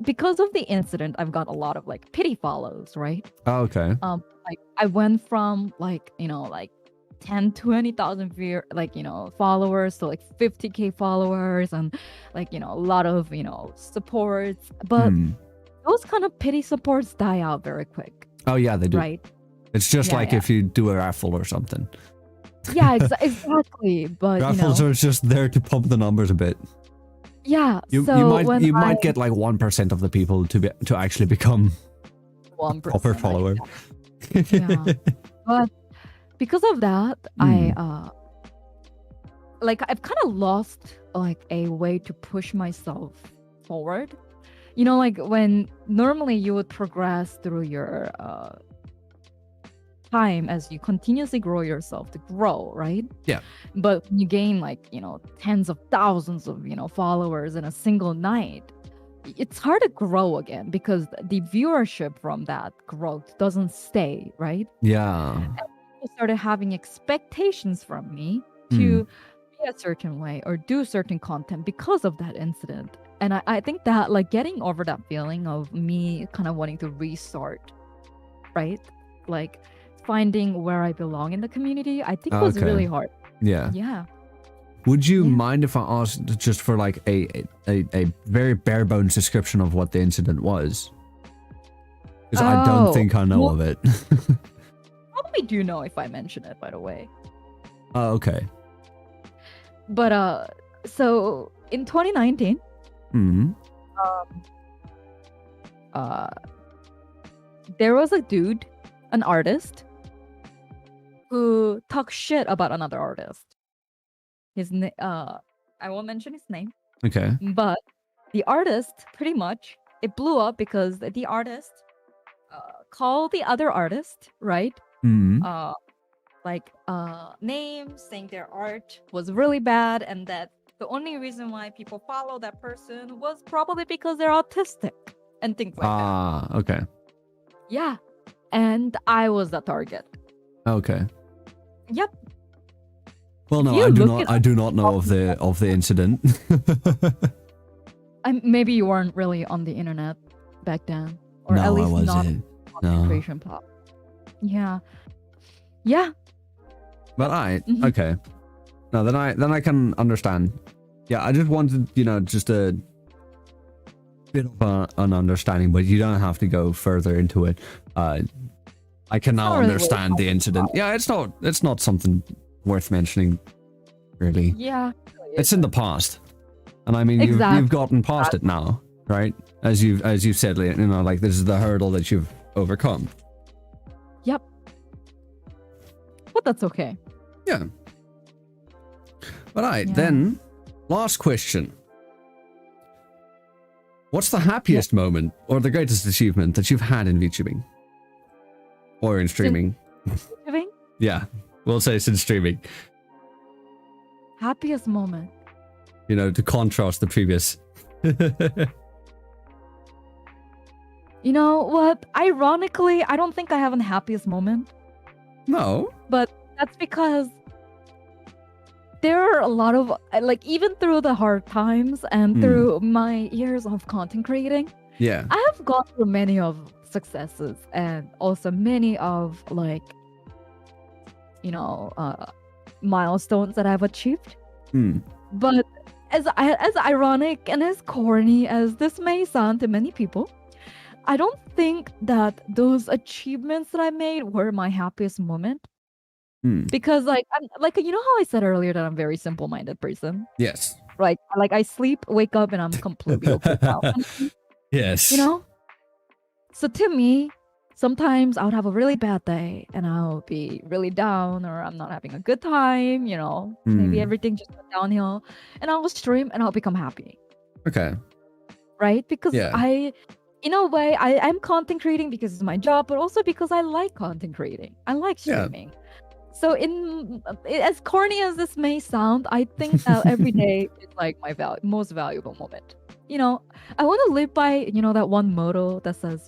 S3: because of the incident, I've got a lot of like pity follows, right?
S2: Oh, okay.
S3: Like I went from like 10-20,000 followers to like 50K followers and like a lot of supports, but those kind of pity supports die out very quick.
S2: Oh yeah, they do.
S3: Right?
S2: It's just like if you do a raffle or something.
S3: Yeah, exactly. But
S2: raffles are just there to pump the numbers a bit.
S3: Yeah,
S2: you might get like 1% of the people to actually become
S3: 1%
S2: proper follower.
S3: Yeah. But because of that, I've kind of lost like a way to push myself forward. Like when normally you would progress through your time as you continuously grow yourself to grow, right?
S2: Yeah.
S3: But when you gain like, tens of thousands of, followers in a single night, it's hard to grow again because the viewership from that growth doesn't stay, right?
S2: Yeah.
S3: And people started having expectations from me to be a certain way or do certain content because of that incident. And I think that like getting over that feeling of me kind of wanting to restart, right? Like finding where I belong in the community, I think was really hard.
S2: Yeah.
S3: Yeah.
S2: Would you mind if I asked just for like a very bare bones description of what the incident was? Because I don't think I know of it.
S3: Probably do know if I mention it, by the way.
S2: Oh, okay.
S3: But so in 2019, there was a dude, an artist, who talks shit about another artist. I won't mention his name.
S2: Okay.
S3: But the artist, pretty much, it blew up because the artist called the other artist, right? Names, saying their art was really bad, and that the only reason why people follow that person was probably because they're autistic. and things like that.
S2: Ah, okay.
S3: Yeah. And I was the target.
S2: Okay.
S3: Yep.
S2: Well, no,
S3: You look
S2: I do not know of the incident.
S3: Maybe you weren't really on the internet back then, or
S2: No,
S3: at
S2: I
S3: least not
S2: wasn't. No.
S3: concentration pop. Yeah. Yeah.
S2: But
S3: Mhm.
S2: okay. No, then I can understand. Yeah, I just wanted, just a bit of an understanding, but you don't have to go further into it. I can now
S3: not really
S2: understand the incident. Yeah, it's not something worth mentioning, really.
S3: Yeah.
S2: It's in the past, and I mean
S3: Exactly.
S2: you've gotten past it now, right? As you've said, like this is the hurdle that you've overcome.
S3: Yep. But that's okay.
S2: Yeah. All right,
S3: Yeah.
S2: then, last question. What's the happiest moment or the greatest achievement that you've had in VTubing? Or in streaming?
S3: Giving
S2: Yeah, we'll say since streaming.
S3: happiest moment.
S2: To contrast the previous.
S3: You know what? Ironically, I don't think I have an happiest moment,
S2: No.
S3: but that's because there are a lot of even through the hard times and through my years of content creating,
S2: Yeah.
S3: I have gone through many of successes and also many of milestones that I've achieved. But as ironic and as corny as this may sound to many people, I don't think that those achievements that I made were my happiest moment. Because I'm how I said earlier that I'm a very simple-minded person.
S2: Yes.
S3: Like I sleep, wake up, and I'm completely okay now.
S2: Yes.
S3: So to me, sometimes I would have a really bad day and I'll be really down, or I'm not having a good time, maybe everything just went downhill, and I'll stream and I'll become happy.
S2: Okay.
S3: Right? Because
S2: Yeah.
S3: in a way, I'm content creating because it's my job, but also because I like content creating. I like
S2: Yeah.
S3: streaming. So as corny as this may sound, I think that every day is like my most valuable moment. I want to live by, that one motto that says,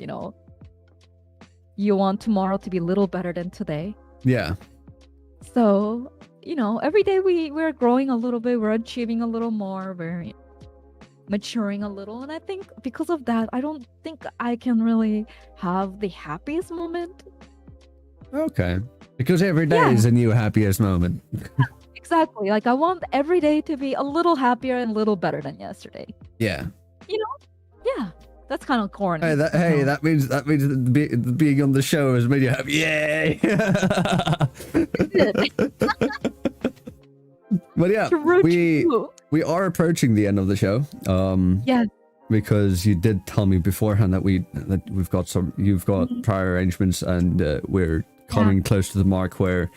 S3: you want tomorrow to be a little better than today.
S2: Yeah.
S3: So, every day we're growing a little bit, we're achieving a little more, we're maturing a little. And I think because of that, I don't think I can really have the happiest moment.
S2: Okay. Because every day is a new happiest moment.
S3: Exactly. Like I want every day to be a little happier and a little better than yesterday.
S2: Yeah.
S3: Yeah. That's kind of corny.
S2: That means being on the show has made you happy. Yay! But yeah, we are approaching the end of the show.
S3: Yes.
S2: Because you did tell me beforehand that you've got prior arrangements, and we're coming close to the mark where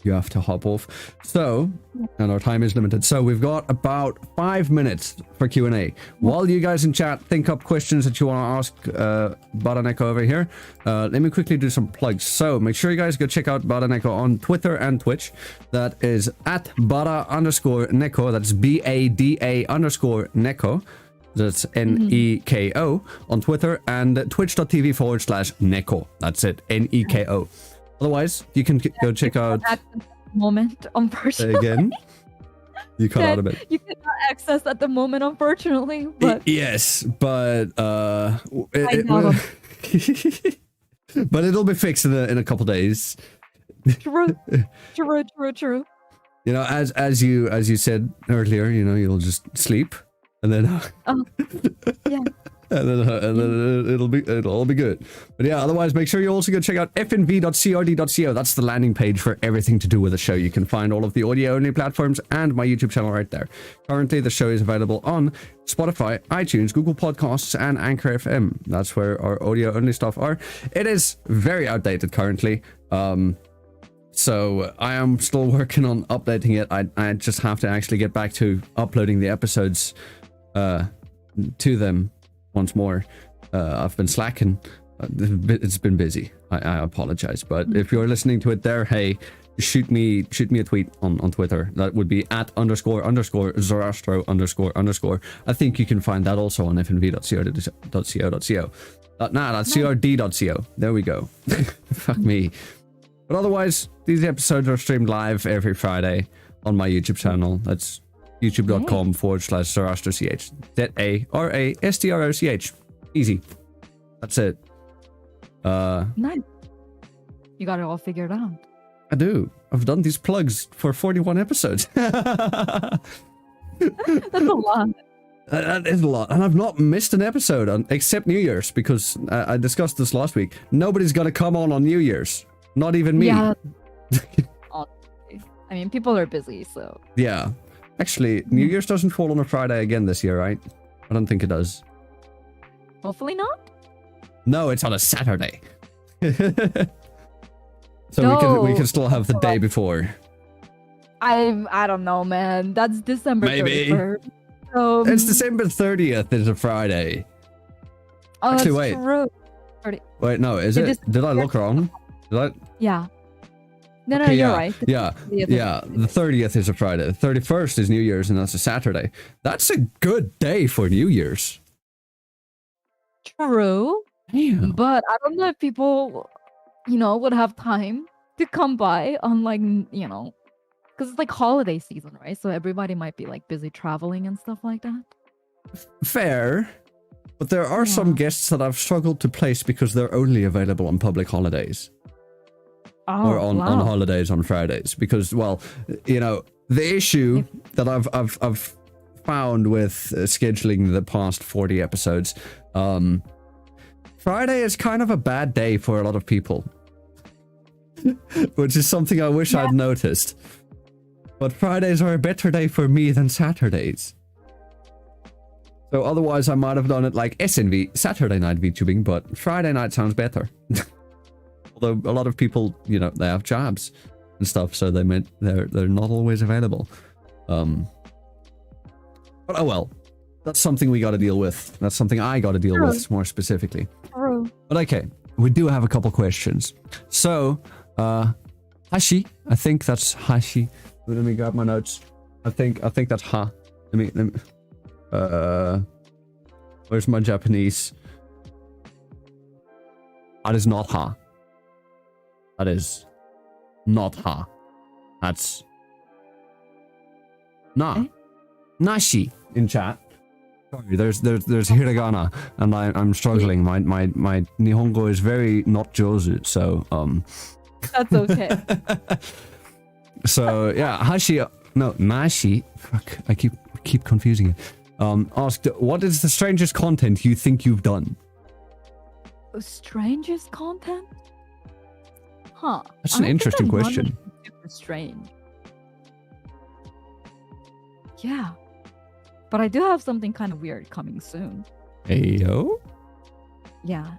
S2: you have to hop off. So, and our time is limited. So we've got about 5 minutes for Q&A. While you guys in chat think up questions that you want to ask Bada Neko over here, let me quickly do some plugs. So make sure you guys go check out Bada Neko on Twitter and Twitch. That is at Bada_Neko. That's BADA_Neko. That's Neko on Twitter, and twitch.tv/Neko. That's it, Neko. Otherwise, you can go check out
S3: moment, unfortunately.
S2: Again. You cut out a bit.
S3: You cannot access at the moment, unfortunately. But
S2: yes, but
S3: I know.
S2: but it'll be fixed in a couple days.
S3: True.
S2: As you said earlier, you'll just sleep, and then
S3: Yeah.
S2: and then it'll all be good. But yeah, otherwise make sure you also go check out fnv.crd.co. That's the landing page for everything to do with the show. You can find all of the audio only platforms and my YouTube channel right there. Currently the show is available on Spotify, iTunes, Google Podcasts, and Anchor FM. That's where our audio only stuff are. It is very outdated currently. So I am still working on updating it. I just have to actually get back to uploading the episodes to them once more. I've been slacking. It's been busy. I apologize, but if you're listening to it there, hey, shoot me a tweet on Twitter. That would be at __Zarastro__. I think you can find that also on fnv.co.co. That's crd.co. There we go. Fuck me. But otherwise, these episodes are streamed live every Friday on my YouTube channel. That's youtube.com/ZarastroCH. ZARASTROCH. Easy. That's it.
S3: Nice. You got it all figured out.
S2: I do. I've done these plugs for 41 episodes.
S3: That's a lot.
S2: That is a lot. And I've not missed an episode except New Year's, because I discussed this last week. Nobody's going to come on New Year's. Not even me.
S3: Yeah. Honestly. I mean, people are busy, so.
S2: Yeah. Actually, New Year's doesn't fall on a Friday again this year, right? I don't think it does.
S3: Hopefully not.
S2: No, it's on a Saturday. So we can still have the day before.
S3: I don't know, man. That's December
S2: Maybe.
S3: 31st.
S2: It's December 30th is a Friday.
S3: Oh,
S2: Actually,
S3: that's
S2: wait.
S3: true.
S2: Wait, no, is it? Did I look wrong? Did I?
S3: Yeah. No,
S2: Okay,
S3: you're
S2: yeah,
S3: right.
S2: Yeah, the 30th is a Friday. The 31st is New Year's, and that's a Saturday. That's a good day for New Year's.
S3: True.
S2: Damn.
S3: But I don't know if people, would have time to come by on because it's like holiday season, right? So everybody might be like busy traveling and stuff like that.
S2: Fair. But there are some guests that I've struggled to place because they're only available on public holidays.
S3: Oh,
S2: Or on holidays on Fridays. Because, well, the issue that I've found with scheduling the past 40 episodes, Friday is kind of a bad day for a lot of people. Which is something I wish I'd noticed. But Fridays are a better day for me than Saturdays. So otherwise I might have done it like SNV, Saturday Night VTubing, but Friday night sounds better. Although a lot of people, they have jobs and stuff, so they're not always available. But oh well. That's something we gotta deal with. That's something I gotta deal with more specifically.
S3: True.
S2: But okay, we do have a couple questions. So, Hashi, I think that's Hashi. Let me grab my notes. I think that's Ha. Let me where's my Japanese? That is not Ha. That is not Ha. That's Na. Nashi in chat. Sorry, there's hiragana, and I'm struggling. My Nihongo is very not jozu, so
S3: That's okay.
S2: So yeah, Hashi, no, Nashi. Fuck, I keep confusing it. Asked, what is the strangest content you think you've done?
S3: Strangest content? Huh.
S2: That's an interesting question.
S3: Super strange. Yeah. But I do have something kind of weird coming soon.
S2: Ayo?
S3: Yeah.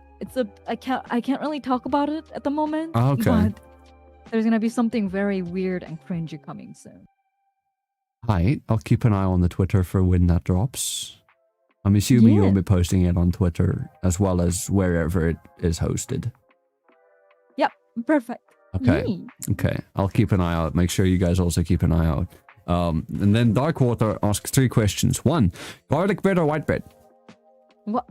S3: I can't really talk about it at the moment.
S2: Okay.
S3: But there's gonna be something very weird and cringy coming soon.
S2: Hi, I'll keep an eye on the Twitter for when that drops. I'm assuming you'll be posting it on Twitter as well as wherever it is hosted.
S3: Yep, perfect.
S2: Okay.
S3: Yay.
S2: Okay, I'll keep an eye out. Make sure you guys also keep an eye out. And then Darkwater asks 3 questions. 1, garlic bread or white bread?
S3: What?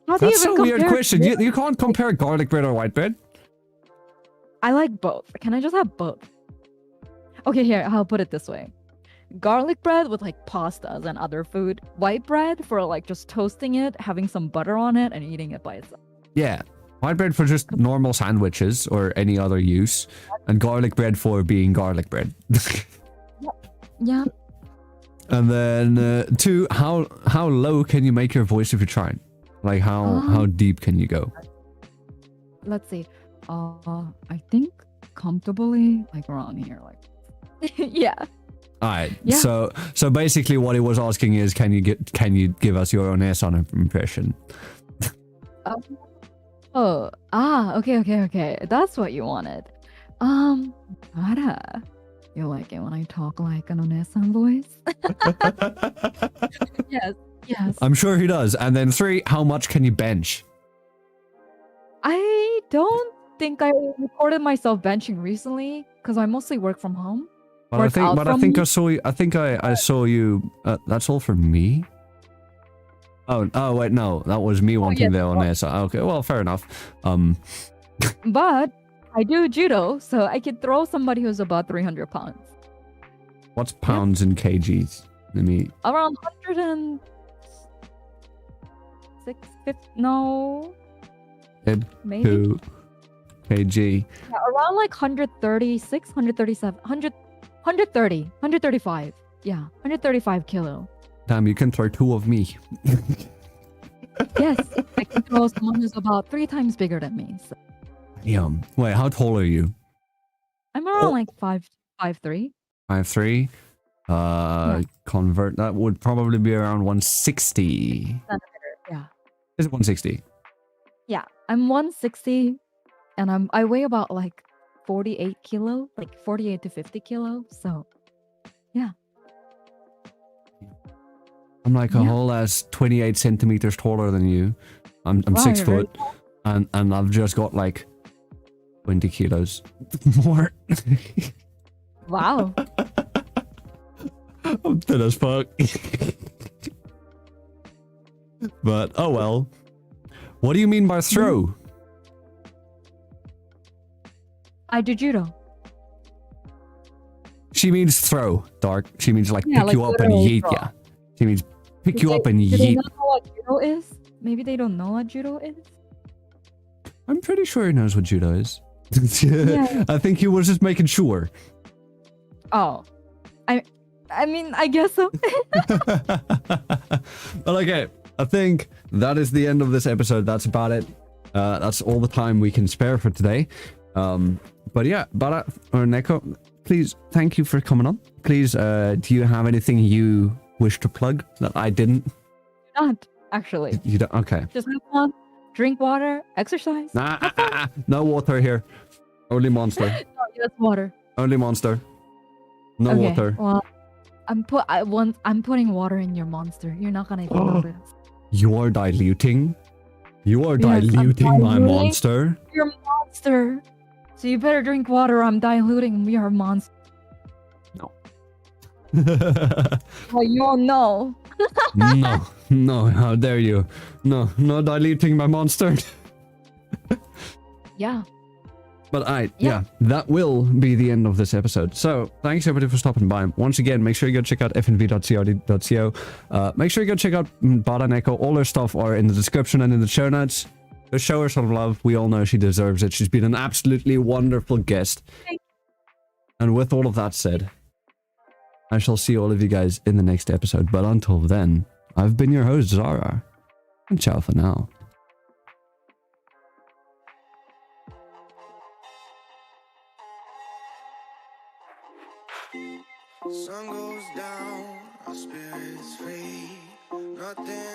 S3: How do
S2: That's
S3: you
S2: a
S3: even
S2: weird
S3: compare
S2: question.
S3: it?
S2: You can't compare garlic bread or white bread.
S3: I like both. Can I just have both? Okay, here, I'll put it this way. Garlic bread with like pastas and other food. White bread for like just toasting it, having some butter on it, and eating it by itself.
S2: Yeah. White bread for just normal sandwiches or any other use. And garlic bread for being garlic bread.
S3: Yeah.
S2: And then 2, how low can you make your voice if you try? Like how deep can you go?
S3: Let's see. I think comfortably like around here, like yeah.
S2: Alright.
S3: Yeah.
S2: So basically what he was asking is can you give us your Onesan impression?
S3: Okay. That's what you wanted. Bada. You like it when I talk like an Onesan voice? Yes.
S2: I'm sure he does. And then 3, how much can you bench?
S3: I don't think I recorded myself benching recently because I mostly work from home.
S2: But I think I saw you. I think I saw you. That's all for me. Oh wait, no, that was me wanting the on air. So okay, well, fair enough.
S3: But I do judo, so I could throw somebody who's about 300 pounds.
S2: What's pounds in kgs? Let me.
S3: Around 106, no. Maybe.
S2: 2 kg.
S3: Yeah, around like 136, 137, 130, 135. Yeah, 135 kilo.
S2: Damn, you can throw 2 of me.
S3: Yes, I can throw someone who's about 3 times bigger than me. So.
S2: Yum. Wait, how tall are you?
S3: I'm around like 5'3".
S2: 5'3". Convert that would probably be around 160.
S3: Yeah.
S2: Is it 160?
S3: Yeah, I'm 160, and I weigh about like 48 kilo, like 48 to 50 kilo. So, yeah.
S2: I'm like a whole ass 28 centimeters taller than you. I'm 6 foot, and I've just got like 20 kilos more.
S3: Wow.
S2: I'm thin as fuck. But oh well. What do you mean by throw?
S3: I do judo.
S2: She means throw, Dark. She means like pick
S3: like
S2: you up and yeet
S3: throw.
S2: ya. She means pick you up and
S3: Do they
S2: yeet.
S3: not know what judo is? Maybe they don't know what judo is.
S2: I'm pretty sure he knows what judo is.
S3: Yeah.
S2: I think he was just making sure.
S3: Oh, I mean, I guess so.
S2: Well, okay. I think that is the end of this episode. That's about it. That's all the time we can spare for today. But yeah, Bada Neko, please, thank you for coming on. Please, do you have anything you wish to plug that I didn't?
S3: Not actually.
S2: You don't? Okay.
S3: Just have fun, drink water, exercise.
S2: No water here. Only Monster.
S3: No, just water.
S2: Only Monster. No
S3: Okay,
S2: water.
S3: well, I'm putting water in your monster. You're not gonna even notice.
S2: You are diluting. You are
S3: Yes, I'm
S2: diluting my
S3: diluting
S2: monster.
S3: Your monster. So you better drink water. Or I'm diluting your monster.
S2: No.
S3: Well, you don't know.
S2: No, how dare you? No diluting my monster.
S3: Yeah.
S2: But yeah, that will be the end of this episode. So thanks everybody for stopping by. Once again, make sure you go check out fnv.co.co. Make sure you go check out Bada Neko. All her stuff are in the description and in the show notes. So show her some love. We all know she deserves it. She's been an absolutely wonderful guest. And with all of that said, I shall see all of you guys in the next episode. But until then, I've been your host, Zara. And ciao for now.
S1: Sun goes down, our spirits free. Nothing